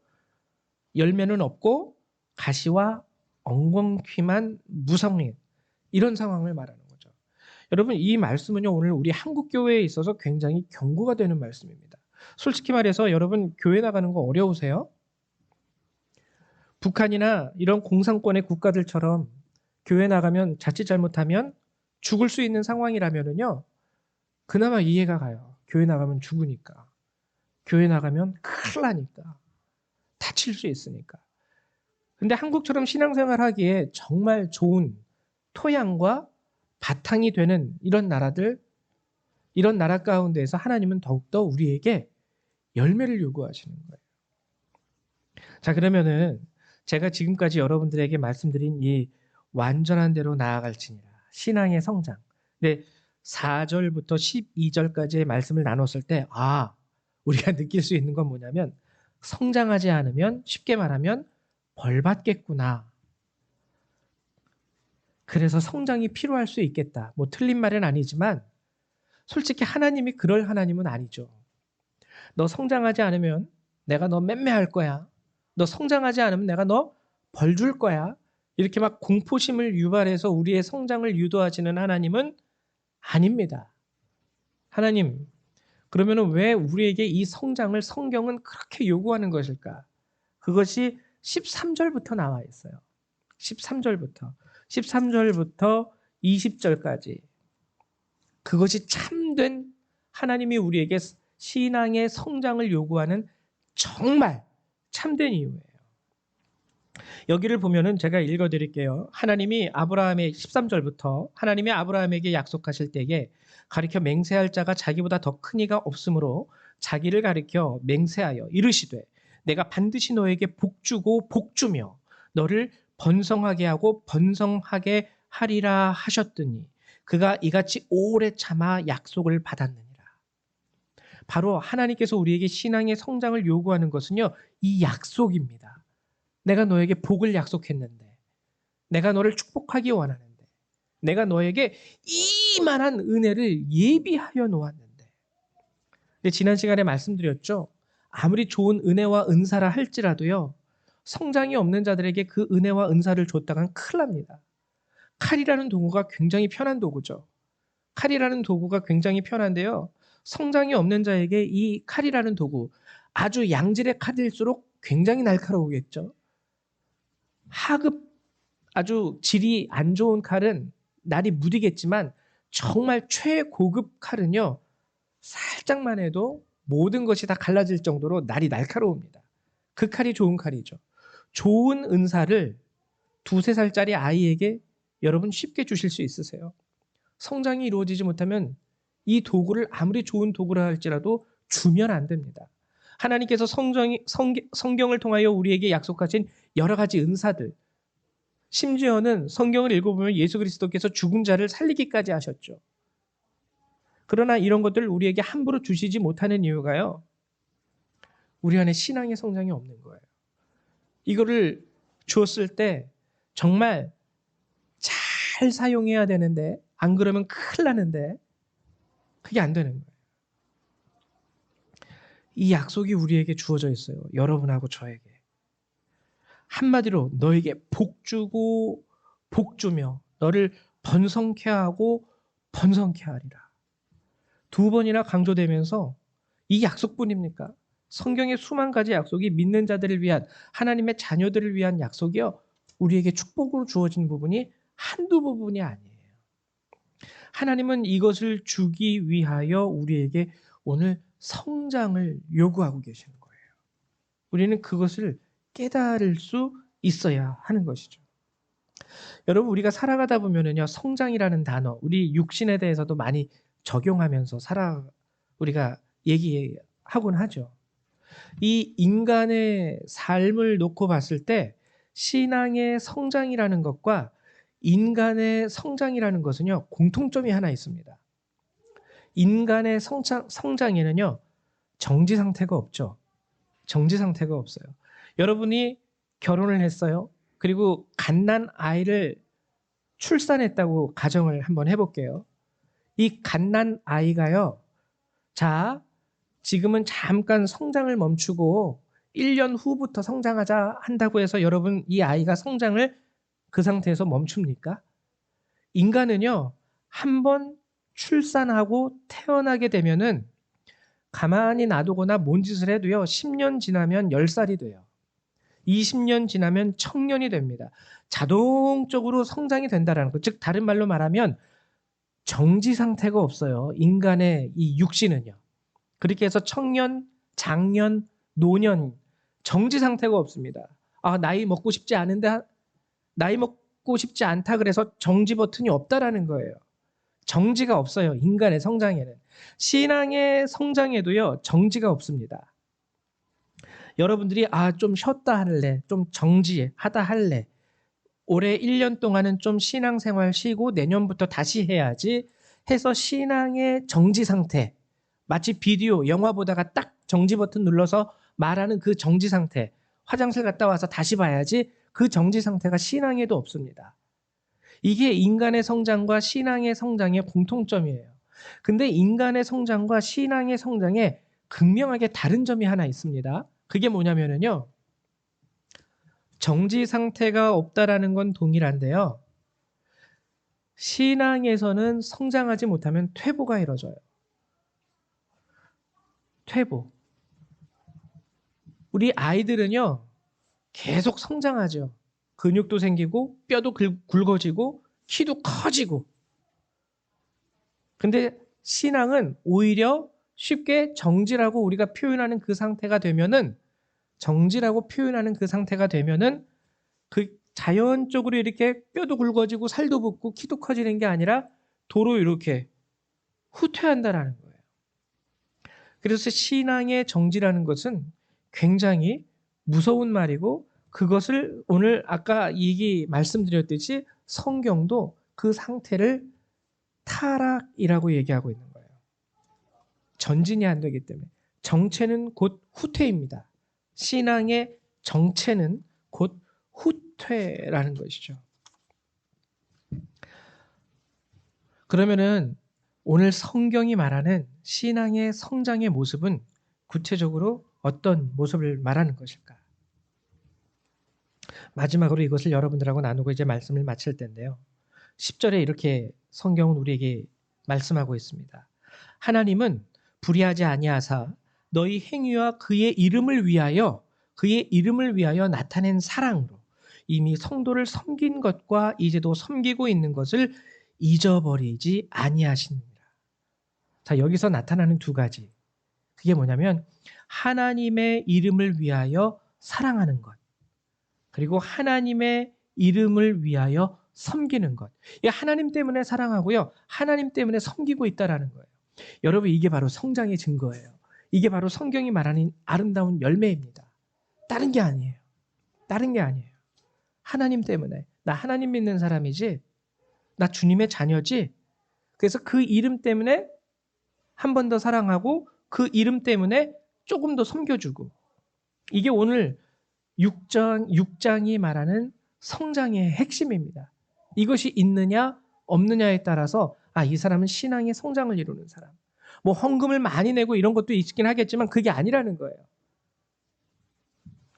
열매는 없고 가시와 엉겅퀴만 무성인 이런 상황을 말하는 거죠. 여러분 이 말씀은요 오늘 우리 한국 교회에 있어서 굉장히 경고가 되는 말씀입니다. 솔직히 말해서 여러분 교회 나가는 거 어려우세요? 북한이나 이런 공산권의 국가들처럼 교회 나가면 자칫 잘못하면 죽을 수 있는 상황이라면은요 그나마 이해가 가요. 교회 나가면 죽으니까. 교회 나가면 큰일 나니까. 다칠 수 있으니까. 근데 한국처럼 신앙생활 하기에 정말 좋은 토양과 바탕이 되는 이런 나라들, 이런 나라 가운데에서 하나님은 더욱더 우리에게 열매를 요구하시는 거예요. 자, 그러면은 제가 지금까지 여러분들에게 말씀드린 이 완전한 대로 나아갈지니라 신앙의 성장. 근데 4절부터 12절까지의 말씀을 나눴을 때 우리가 느낄 수 있는 건 뭐냐면 성장하지 않으면 쉽게 말하면 벌 받겠구나. 그래서 성장이 필요할 수 있겠다. 뭐 틀린 말은 아니지만 솔직히 하나님이 그럴 하나님은 아니죠. 너 성장하지 않으면 내가 너 맴매할 거야. 너 성장하지 않으면 내가 너 벌 줄 거야. 이렇게 막 공포심을 유발해서 우리의 성장을 유도하시는 하나님은 아닙니다. 하나님, 그러면 왜 우리에게 이 성장을 성경은 그렇게 요구하는 것일까? 그것이 13절부터 나와 있어요. 13절부터. 13절부터 20절까지. 그것이 참된 하나님이 우리에게 신앙의 성장을 요구하는 정말 참된 이유예요. 여기를 보면은 제가 읽어드릴게요. 하나님이 아브라함의 13절부터 하나님이 아브라함에게 약속하실 때에 가리켜 맹세할 자가 자기보다 더 큰 이가 없으므로 자기를 가리켜 맹세하여 이르시되 내가 반드시 너에게 복주고 복주며 너를 번성하게 하고 번성하게 하리라 하셨더니 그가 이같이 오래 참아 약속을 받았느니라. 바로 하나님께서 우리에게 신앙의 성장을 요구하는 것은요, 이 약속입니다. 내가 너에게 복을 약속했는데, 내가 너를 축복하기 원하는데, 내가 너에게 이만한 은혜를 예비하여 놓았는데. 근데 지난 시간에 말씀드렸죠. 아무리 좋은 은혜와 은사라 할지라도요, 성장이 없는 자들에게 그 은혜와 은사를 줬다간 큰일 납니다. 칼이라는 도구가 굉장히 편한 도구죠. 칼이라는 도구가 굉장히 편한데요. 성장이 없는 자에게 이 칼이라는 도구, 아주 양질의 칼일수록 굉장히 날카로우겠죠. 하급 아주 질이 안 좋은 칼은 날이 무디겠지만 정말 최고급 칼은요. 살짝만 해도 모든 것이 다 갈라질 정도로 날이 날카로웁니다. 그 칼이 좋은 칼이죠. 좋은 은사를 2~3살짜리 아이에게 여러분 쉽게 주실 수 있으세요? 성장이 이루어지지 못하면 이 도구를 아무리 좋은 도구라 할지라도 주면 안 됩니다. 하나님께서 성경을 통하여 우리에게 약속하신 여러 가지 은사들, 심지어는 성경을 읽어보면 예수 그리스도께서 죽은 자를 살리기까지 하셨죠. 그러나 이런 것들을 우리에게 함부로 주시지 못하는 이유가요. 우리 안에 신앙의 성장이 없는 거예요. 이거를 주었을 때 정말 잘 사용해야 되는데 안 그러면 큰일 나는데 그게 안 되는 거예요. 이 약속이 우리에게 주어져 있어요. 여러분하고 저에게. 한마디로 너에게 복 주고 복 주며 너를 번성케 하고 번성케 하리라. 2번이나 강조되면서 이 약속뿐입니까? 성경의 수만 가지 약속이 믿는 자들을 위한 하나님의 자녀들을 위한 약속이요. 우리에게 축복으로 주어진 부분이 한두 부분이 아니에요. 하나님은 이것을 주기 위하여 우리에게 오늘 성장을 요구하고 계시는 거예요. 우리는 그것을 깨달을 수 있어야 하는 것이죠. 여러분 우리가 살아가다 보면은요 성장이라는 단어 우리 육신에 대해서도 많이 적용하면서 우리가 얘기하곤 하죠. 이 인간의 삶을 놓고 봤을 때 신앙의 성장이라는 것과 인간의 성장이라는 것은요 공통점이 하나 있습니다. 인간의 성장에는요 정지 상태가 없죠. 정지 상태가 없어요. 여러분이 결혼을 했어요. 그리고 갓난 아이를 출산했다고 가정을 한번 해볼게요. 이 갓난 아이가요. 자, 지금은 잠깐 성장을 멈추고 1년 후부터 성장하자 한다고 해서 여러분 이 아이가 성장을 그 상태에서 멈춥니까? 인간은요. 한번 출산하고 태어나게 되면은 가만히 놔두거나 뭔 짓을 해도요, 10년 지나면 10살이 돼요. 20년 지나면 청년이 됩니다. 자동적으로 성장이 된다라는 것. 즉 다른 말로 말하면 정지 상태가 없어요. 인간의 이 육신은요. 그렇게 해서 청년, 장년, 노년 정지 상태가 없습니다. 아, 나이 먹고 싶지 않은데 나이 먹고 싶지 않다 그래서 정지 버튼이 없다라는 거예요. 정지가 없어요. 인간의 성장에는. 신앙의 성장에도요. 정지가 없습니다. 여러분들이 좀 쉬었다 할래. 좀 정지하다 할래. 올해 1년 동안은 좀 신앙생활 쉬고 내년부터 다시 해야지 해서 신앙의 정지 상태. 마치 비디오, 영화 보다가 딱 정지 버튼 눌러서 말하는 그 정지 상태. 화장실 갔다 와서 다시 봐야지 그 정지 상태가 신앙에도 없습니다. 이게 인간의 성장과 신앙의 성장의 공통점이에요. 근데 인간의 성장과 신앙의 성장에 극명하게 다른 점이 하나 있습니다. 그게 뭐냐면요. 정지 상태가 없다라는 건 동일한데요. 신앙에서는 성장하지 못하면 퇴보가 이루어져요. 퇴보. 우리 아이들은요. 계속 성장하죠. 근육도 생기고 뼈도 굵어지고 키도 커지고. 근데 신앙은 오히려 쉽게 정지라고 우리가 표현하는 그 상태가 되면은 정지라고 표현하는 그 상태가 되면은 그 자연적으로 이렇게 뼈도 굵어지고 살도 붙고 키도 커지는 게 아니라 도로 이렇게 후퇴한다라는 거예요. 그래서 신앙의 정지라는 것은 굉장히 무서운 말이고 그것을 오늘 아까 말씀드렸듯이 성경도 그 상태를 타락이라고 얘기하고 있는 거예요. 전진이 안 되기 때문에. 정체는 곧 후퇴입니다. 신앙의 정체는 곧 후퇴라는 것이죠. 그러면은 오늘 성경이 말하는 신앙의 성장의 모습은 구체적으로 어떤 모습을 말하는 것일까? 마지막으로 이것을 여러분들하고 나누고 이제 말씀을 마칠 텐데요. 10절에 이렇게 성경은 우리에게 말씀하고 있습니다. 하나님은 불의하지 아니하사 너희 행위와 그의 이름을 위하여 나타낸 사랑으로 이미 성도를 섬긴 것과 이제도 섬기고 있는 것을 잊어버리지 아니하시니라. 자, 여기서 나타나는 두 가지. 그게 뭐냐면 하나님의 이름을 위하여 사랑하는 것. 그리고 하나님의 이름을 위하여 섬기는 것. 이 하나님 때문에 사랑하고요. 하나님 때문에 섬기고 있다라는 거예요. 여러분 이게 바로 성장의 증거예요. 이게 바로 성경이 말하는 아름다운 열매입니다. 다른 게 아니에요. 다른 게 아니에요. 하나님 때문에. 나 하나님 믿는 사람이지. 나 주님의 자녀지. 그래서 그 이름 때문에 한 번 더 사랑하고 그 이름 때문에 조금 더 섬겨주고. 이게 오늘 6장이 말하는 성장의 핵심입니다. 이것이 있느냐 없느냐에 따라서 이 사람은 신앙의 성장을 이루는 사람. 뭐 헌금을 많이 내고 이런 것도 있긴 하겠지만 그게 아니라는 거예요.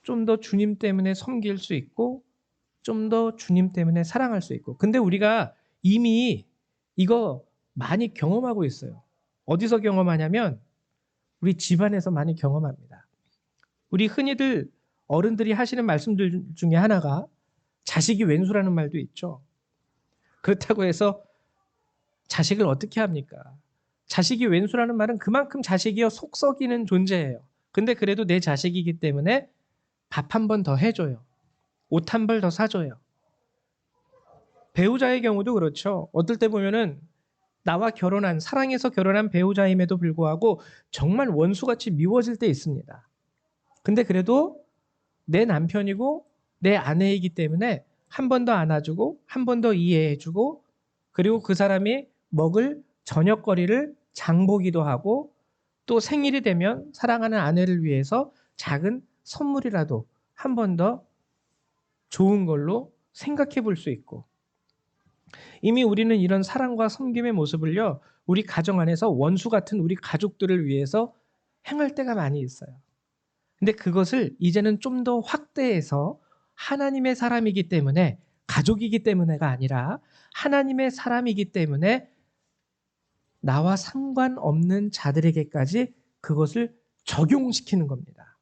좀 더 주님 때문에 섬길 수 있고 좀 더 주님 때문에 사랑할 수 있고. 근데 우리가 이미 이거 많이 경험하고 있어요. 어디서 경험하냐면 우리 집안에서 많이 경험합니다. 우리 흔히들 어른들이 하시는 말씀들 중에 하나가 자식이 왼수라는 말도 있죠. 그렇다고 해서 자식을 어떻게 합니까? 자식이 왼수라는 말은 그만큼 자식이요 속 썩이는 존재예요. 근데 그래도 내 자식이기 때문에 밥 한 번 더 해줘요. 옷 한 벌 더 사줘요. 배우자의 경우도 그렇죠. 어떨 때 보면은 나와 사랑해서 결혼한 배우자임에도 불구하고 정말 원수같이 미워질 때 있습니다. 근데 그래도 내 남편이고 내 아내이기 때문에 한 번 더 안아주고 한 번 더 이해해주고 그리고 그 사람이 먹을 저녁거리를 장보기도 하고 또 생일이 되면 사랑하는 아내를 위해서 작은 선물이라도 한 번 더 좋은 걸로 생각해 볼 수 있고 이미 우리는 이런 사랑과 섬김의 모습을요 우리 가정 안에서 원수 같은 우리 가족들을 위해서 행할 때가 많이 있어요. 근데 그것을 이제는 좀 더 확대해서 하나님의 사람이기 때문에 가족이기 때문에가 아니라 하나님의 사람이기 때문에 나와 상관없는 자들에게까지 그것을 적용시키는 겁니다.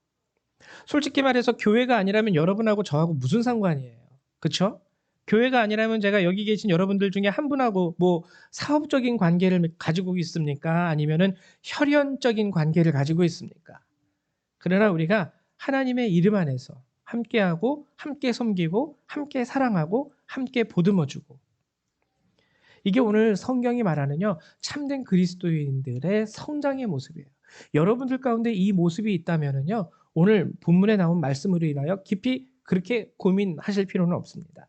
솔직히 말해서 교회가 아니라면 여러분하고 저하고 무슨 상관이에요? 그렇죠? 교회가 아니라면 제가 여기 계신 여러분들 중에 한 분하고 뭐 사업적인 관계를 가지고 있습니까? 아니면은 혈연적인 관계를 가지고 있습니까? 그러나 우리가 하나님의 이름 안에서 함께하고 함께 섬기고 함께 사랑하고 함께 보듬어주고, 이게 오늘 성경이 말하는요 참된 그리스도인들의 성장의 모습이에요. 여러분들 가운데 이 모습이 있다면은요 오늘 본문에 나온 말씀으로 인하여 깊이 그렇게 고민하실 필요는 없습니다.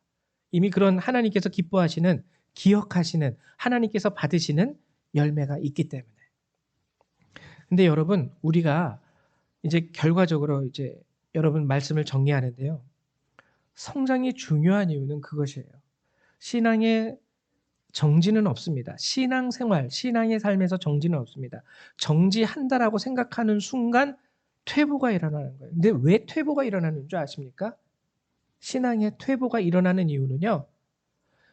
이미 그런 하나님께서 기뻐하시는, 기억하시는, 하나님께서 받으시는 열매가 있기 때문에. 근데 여러분, 우리가 이제 결과적으로 이제 여러분 말씀을 정리하는데요. 성장이 중요한 이유는 그것이에요. 신앙의 정지는 없습니다. 신앙생활, 신앙의 삶에서 정지는 없습니다. 정지한다라고 생각하는 순간 퇴보가 일어나는 거예요. 근데 왜 퇴보가 일어나는 줄 아십니까? 신앙의 퇴보가 일어나는 이유는요.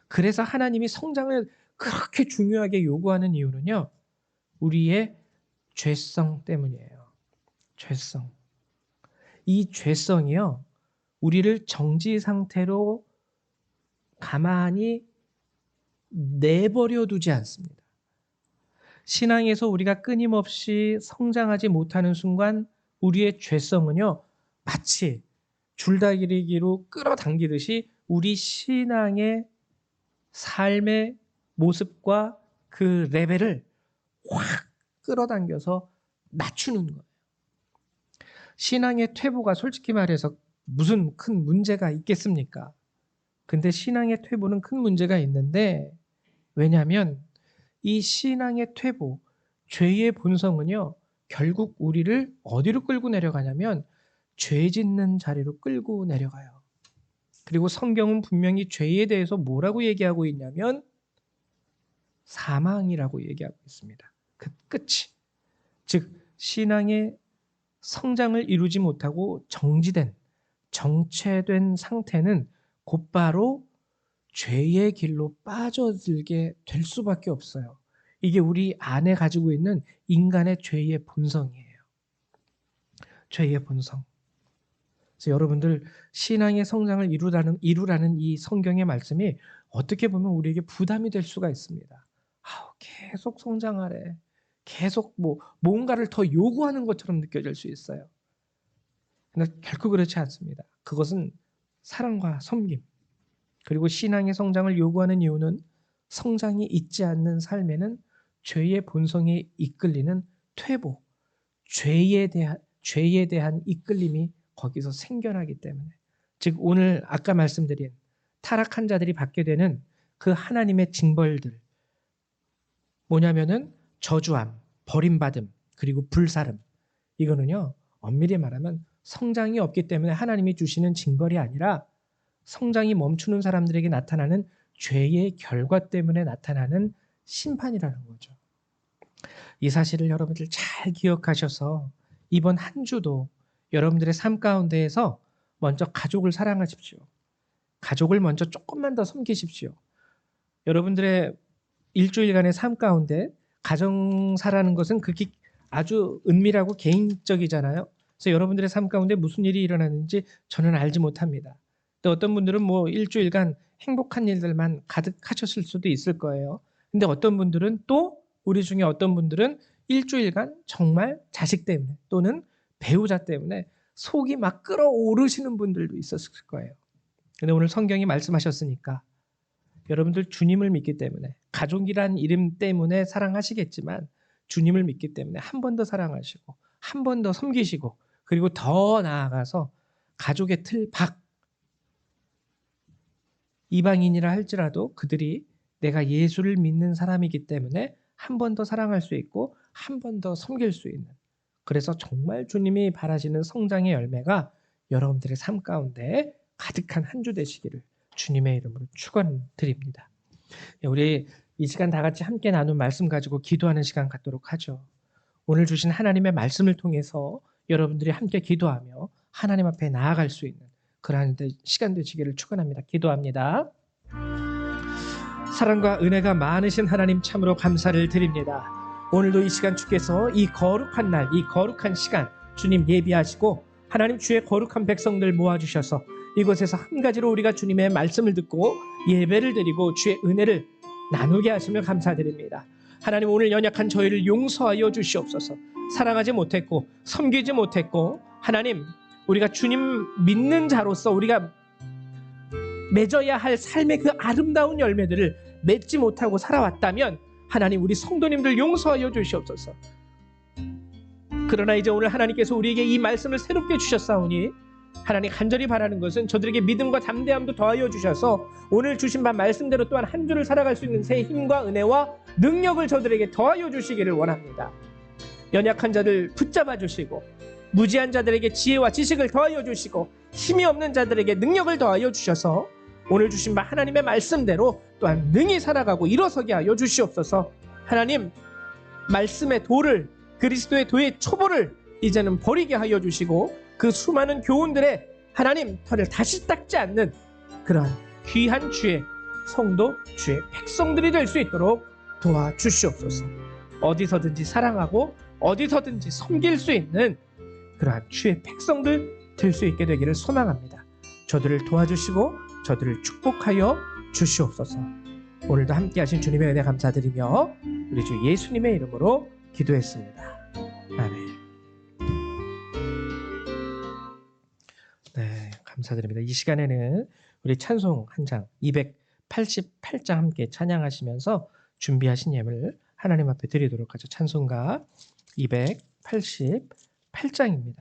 그래서 하나님이 성장을 그렇게 중요하게 요구하는 이유는요. 우리의 죄성 때문이에요. 죄성. 이 죄성이요. 우리를 정지 상태로 가만히 내버려 두지 않습니다. 신앙에서 우리가 끊임없이 성장하지 못하는 순간 우리의 죄성은요. 마치 줄다리기로 끌어당기듯이 우리 신앙의 삶의 모습과 그 레벨을 확 끌어당겨서 낮추는 거예요. 신앙의 퇴보가 솔직히 말해서 무슨 큰 문제가 있겠습니까? 근데 신앙의 퇴보는 큰 문제가 있는데, 왜냐하면 이 신앙의 퇴보, 죄의 본성은요 결국 우리를 어디로 끌고 내려가냐면 죄 짓는 자리로 끌고 내려가요. 그리고 성경은 분명히 죄에 대해서 뭐라고 얘기하고 있냐면 사망이라고 얘기하고 있습니다. 그 끝이. 즉 신앙의 성장을 이루지 못하고 정지된, 정체된 상태는 곧바로 죄의 길로 빠져들게 될 수밖에 없어요. 이게 우리 안에 가지고 있는 인간의 죄의 본성이에요. 죄의 본성. 그래서 여러분들 신앙의 성장을 이루라는 이 성경의 말씀이 어떻게 보면 우리에게 부담이 될 수가 있습니다. 계속 성장하래. 계속 뭔가를 더 요구하는 것처럼 느껴질 수 있어요. 근데 결코 그렇지 않습니다. 그것은 사랑과 섬김, 그리고 신앙의 성장을 요구하는 이유는 성장이 있지 않는 삶에는 죄의 본성에 이끌리는 퇴보, 죄에 대한 이끌림이 거기서 생겨나기 때문에. 즉 오늘 아까 말씀드린 타락한 자들이 받게 되는 그 하나님의 징벌들, 뭐냐면은 저주함, 버림받음, 그리고 불사름. 이거는요 엄밀히 말하면 성장이 없기 때문에 하나님이 주시는 징벌이 아니라 성장이 멈추는 사람들에게 나타나는 죄의 결과 때문에 나타나는 심판이라는 거죠. 이 사실을 여러분들 잘 기억하셔서 이번 한 주도 여러분들의 삶 가운데에서 먼저 가족을 사랑하십시오. 가족을 먼저 조금만 더 섬기십시오. 여러분들의 일주일간의 삶 가운데 가정사라는 것은 그게 아주 은밀하고 개인적이잖아요. 그래서 여러분들의 삶 가운데 무슨 일이 일어나는지 저는 알지 못합니다. 또 어떤 분들은 일주일간 행복한 일들만 가득하셨을 수도 있을 거예요. 근데 어떤 분들은 또 우리 중에 어떤 분들은 일주일간 정말 자식 때문에 또는 배우자 때문에 속이 막 끓어오르시는 분들도 있었을 거예요. 근데 오늘 성경이 말씀하셨으니까 여러분들 주님을 믿기 때문에, 가족이란 이름 때문에 사랑하시겠지만 주님을 믿기 때문에 한 번 더 사랑하시고 한 번 더 섬기시고, 그리고 더 나아가서 가족의 틀 밖, 이방인이라 할지라도 그들이 내가 예수를 믿는 사람이기 때문에 한 번 더 사랑할 수 있고 한 번 더 섬길 수 있는, 그래서 정말 주님이 바라시는 성장의 열매가 여러분들의 삶 가운데 가득한 한 주 되시기를 주님의 이름으로 축원드립니다. 우리 이 시간 다 같이 함께 나눈 말씀 가지고 기도하는 시간 갖도록 하죠. 오늘 주신 하나님의 말씀을 통해서 여러분들이 함께 기도하며 하나님 앞에 나아갈 수 있는 그러한 시간 되시기를 축원합니다. 기도합니다. 사랑과 은혜가 많으신 하나님 참으로 감사를 드립니다. 오늘도 이 시간 주께서 이 거룩한 날, 이 거룩한 시간 주님 예비하시고 하나님 주의 거룩한 백성들 모아주셔서 이곳에서 한 가지로 우리가 주님의 말씀을 듣고 예배를 드리고 주의 은혜를 나누게 하심을 감사드립니다. 하나님 오늘 연약한 저희를 용서하여 주시옵소서. 사랑하지 못했고 섬기지 못했고 하나님 우리가 주님 믿는 자로서 우리가 맺어야 할 삶의 그 아름다운 열매들을 맺지 못하고 살아왔다면 하나님 우리 성도님들 용서하여 주시옵소서. 그러나 이제 오늘 하나님께서 우리에게 이 말씀을 새롭게 주셨사오니 하나님 간절히 바라는 것은 저들에게 믿음과 담대함도 더하여 주셔서 오늘 주신 바 말씀대로 또한 한 주를 살아갈 수 있는 새 힘과 은혜와 능력을 저들에게 더하여 주시기를 원합니다. 연약한 자들 붙잡아 주시고 무지한 자들에게 지혜와 지식을 더하여 주시고 힘이 없는 자들에게 능력을 더하여 주셔서 오늘 주신 바 하나님의 말씀대로 또한 능히 살아가고 일어서게 하여 주시옵소서. 하나님 말씀의 도를 그리스도의 도의 초보를 이제는 버리게 하여 주시고 그 수많은 교훈들의 하나님 털을 다시 닦지 않는 그러한 귀한 주의 성도 주의 백성들이 될 수 있도록 도와주시옵소서. 어디서든지 사랑하고 어디서든지 섬길 수 있는 그러한 주의 백성들 될 수 있게 되기를 소망합니다. 저들을 도와주시고 저들을 축복하여 주시옵소서. 오늘도 함께 하신 주님의 은혜 감사드리며 우리 주 예수님의 이름으로 기도했습니다. 아멘. 네, 감사드립니다. 이 시간에는 우리 찬송 한 장 288장 함께 찬양하시면서 준비하신 예물을 하나님 앞에 드리도록 하죠. 찬송가 288장입니다.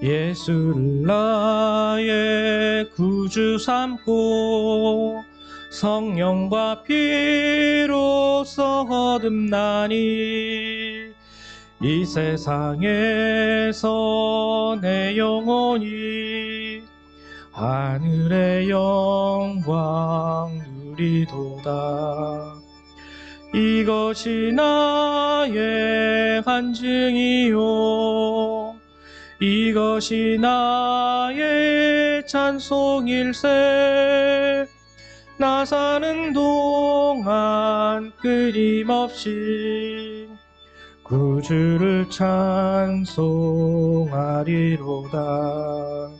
예수를 나의 구주 삼고 성령과 피로써 거듭나니 이 세상에서 내 영혼이 하늘의 영광 누리도다. 이것이 나의 간증이요 이것이 나의 찬송일세. 나 사는 동안 끊임없이 구주를 찬송하리로다.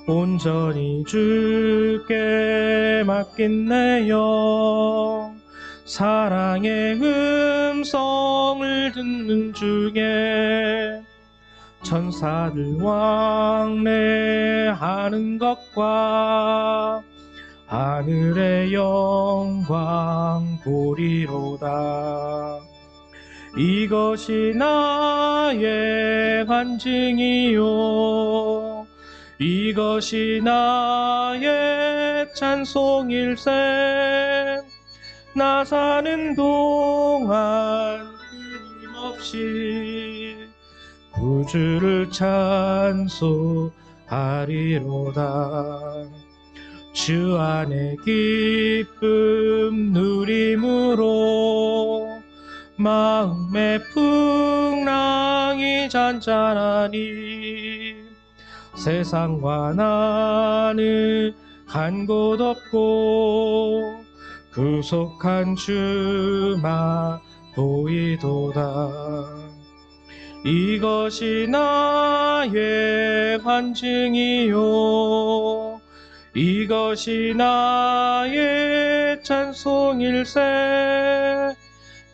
온전히 주께 맡긴 내 영 사랑의 음성을 듣는 중에 천사들 왕래하는 것과 하늘의 영광 보리로다. 이것이 나의 간증이요 이것이 나의 찬송일세. 나 사는 동안 끊임없이 구주를 찬송하리로다. 주 안에 기쁨 누림으로 마음의 풍랑이 잔잔하니 세상과 나는 간 곳 없고 구속한 주만 보이도다. 이것이 나의 간증이요 이것이 나의 찬송일세.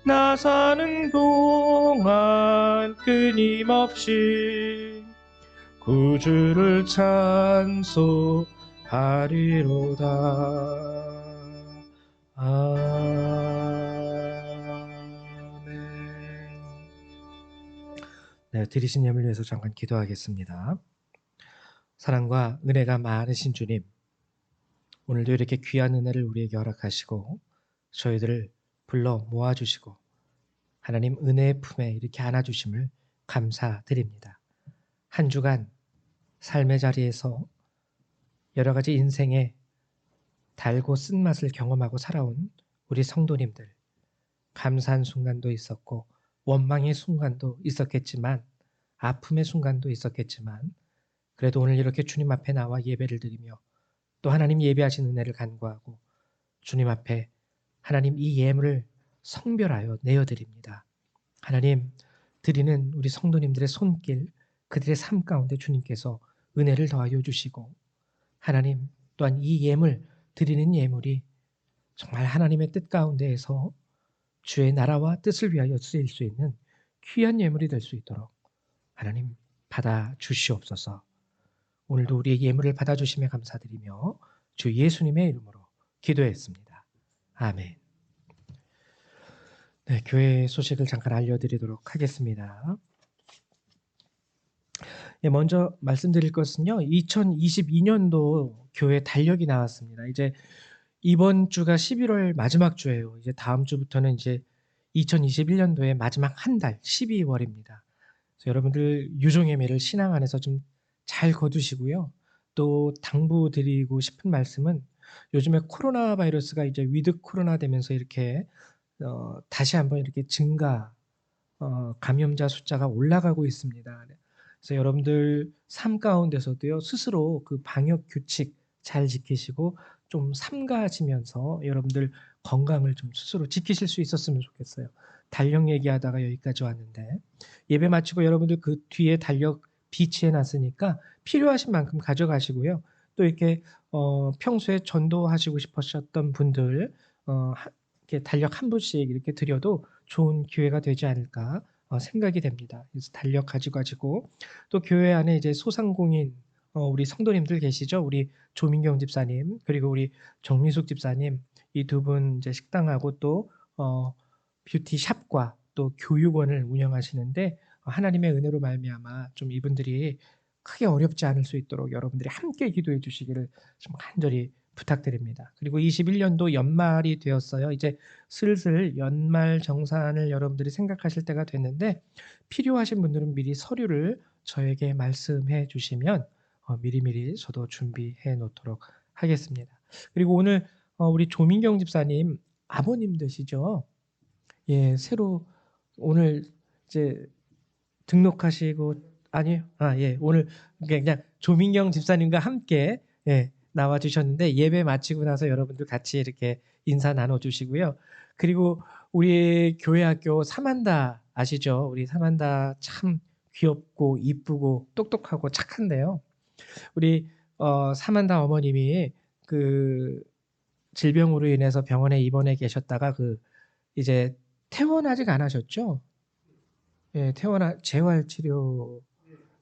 나 사는 동안 끊임없이 구주를 찬송하리로다. 아멘. 네, 드리신 예물 위해서 잠깐 기도하겠습니다. 사랑과 은혜가 많으신 주님, 오늘도 이렇게 귀한 은혜를 우리에게 허락하시고 저희들을 불러 모아주시고 하나님 은혜의 품에 이렇게 안아주심을 감사드립니다. 한 주간 삶의 자리에서 여러 가지 인생의 달고 쓴맛을 경험하고 살아온 우리 성도님들, 감사한 순간도 있었고 원망의 순간도 있었겠지만 아픔의 순간도 있었겠지만 그래도 오늘 이렇게 주님 앞에 나와 예배를 드리며 또 하나님 예배하신 은혜를 간구하고 주님 앞에 하나님 이 예물을 성별하여 내어드립니다. 하나님 드리는 우리 성도님들의 손길, 그들의 삶 가운데 주님께서 은혜를 더하여 주시고 하나님 또한 이 예물, 드리는 예물이 정말 하나님의 뜻 가운데에서 주의 나라와 뜻을 위하여 쓰일 수 있는 귀한 예물이 될 수 있도록 하나님 받아 주시옵소서. 오늘도 우리의 예물을 받아주심에 감사드리며 주 예수님의 이름으로 기도했습니다. 아멘. 네, 교회 소식을 잠깐 알려드리도록 하겠습니다. 예, 먼저 말씀드릴 것은요, 2022년도 교회 달력이 나왔습니다. 이제 이번 주가 11월 마지막 주예요. 이제 다음 주부터는 이제 2021년도의 마지막 한 달, 12월입니다. 그래서 여러분들 유종예매를 신앙 안에서 좀 잘 거두시고요. 또 당부드리고 싶은 말씀은 요즘에 코로나 바이러스가 이제 위드 코로나 되면서 이렇게 다시 한번 이렇게 감염자 숫자가 올라가고 있습니다. 그래서 여러분들 삶 가운데서도요, 스스로 그 방역 규칙 잘 지키시고 좀 삼가하시면서 여러분들 건강을 좀 스스로 지키실 수 있었으면 좋겠어요. 달력 얘기하다가 여기까지 왔는데 예배 마치고 여러분들 그 뒤에 달력 비치해 놨으니까 필요하신 만큼 가져가시고요. 또 이렇게 평소에 전도하시고 싶으셨던 분들 이렇게 달력 한 분씩 이렇게 드려도 좋은 기회가 되지 않을까 생각이 됩니다. 그래서 달력 가지고 또 교회 안에 이제 소상공인 우리 성도님들 계시죠? 우리 조민경 집사님 그리고 우리 정미숙 집사님 이 두 분 이제 식당하고 또 뷰티샵과 또 교육원을 운영하시는데 하나님의 은혜로 말미암아 좀 이분들이 크게 어렵지 않을 수 있도록 여러분들이 함께 기도해 주시기를 좀 간절히 부탁드립니다. 그리고 21년도 연말이 되었어요. 이제 슬슬 연말 정산을 여러분들이 생각하실 때가 됐는데 필요하신 분들은 미리 서류를 저에게 말씀해 주시면 미리미리 저도 준비해 놓도록 하겠습니다. 그리고 오늘 우리 조민경 집사님 아버님 되시죠? 예, 새로 오늘 이제 등록하시고 아니요. 예. 오늘 그냥 조민경 집사님과 함께 예, 나와 주셨는데 예배 마치고 나서 여러분들 같이 이렇게 인사 나눠 주시고요. 그리고 우리 교회 학교 사만다 아시죠? 우리 사만다 참 귀엽고 이쁘고 똑똑하고 착한데요. 우리 사만다 어머님이 그 질병으로 인해서 병원에 입원해 계셨다가 그 이제 퇴원 아직 안 하셨죠? 예, 재활 치료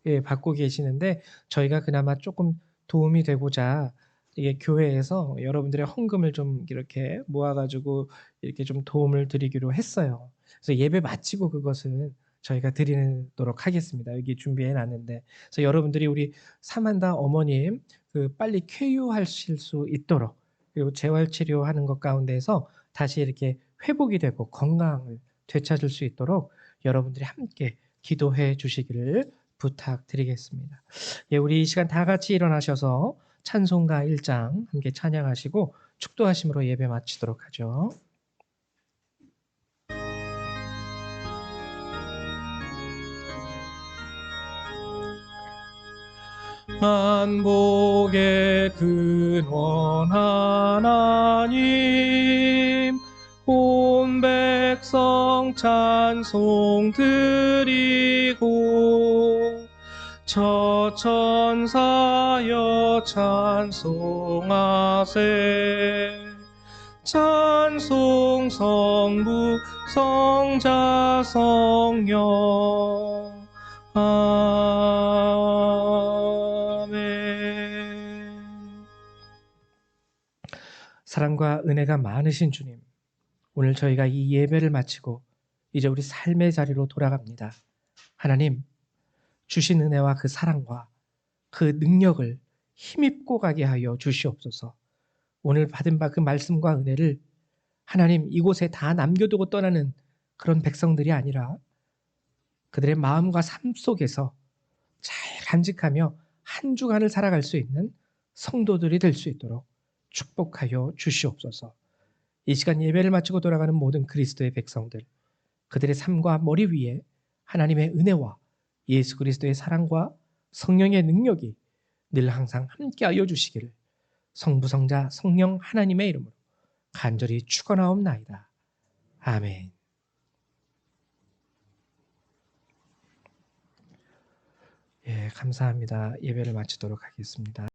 예, 받고 계시는데 저희가 그나마 조금 도움이 되고자 이게 교회에서 여러분들의 헌금을 좀 이렇게 모아가지고 이렇게 좀 도움을 드리기로 했어요. 그래서 예배 마치고 그것은 저희가 드리도록 하겠습니다. 여기 준비해 놨는데, 그래서 여러분들이 우리 사만다 어머님 그 빨리 쾌유하실 수 있도록 그리고 재활 치료하는 것 가운데서 다시 이렇게 회복이 되고 건강을 되찾을 수 있도록 여러분들이 함께 기도해 주시기를 부탁드리겠습니다. 예, 우리 이 시간 다 같이 일어나셔서 찬송가 1장 함께 찬양하시고 축도하심으로 예배 마치도록 하죠. 만복의 근원 하나님 온 백성 찬송 드리고 저천사여 찬송하세 찬송 성부 성자 성령 아멘. 사랑과 은혜가 많으신 주님, 오늘 저희가 이 예배를 마치고 이제 우리 삶의 자리로 돌아갑니다. 하나님, 주신 은혜와 그 사랑과 그 능력을 힘입고 가게 하여 주시옵소서. 오늘 받은 바 그 말씀과 은혜를 하나님 이곳에 다 남겨두고 떠나는 그런 백성들이 아니라 그들의 마음과 삶 속에서 잘 간직하며 한 주간을 살아갈 수 있는 성도들이 될 수 있도록 축복하여 주시옵소서. 이 시간 예배를 마치고 돌아가는 모든 그리스도의 백성들, 그들의 삶과 머리 위에 하나님의 은혜와 예수 그리스도의 사랑과 성령의 능력이 늘 항상 함께하여 주시기를 성부 성자 성령 하나님의 이름으로 간절히 축원하옵나이다. 아멘. 예, 감사합니다. 예배를 마치도록 하겠습니다.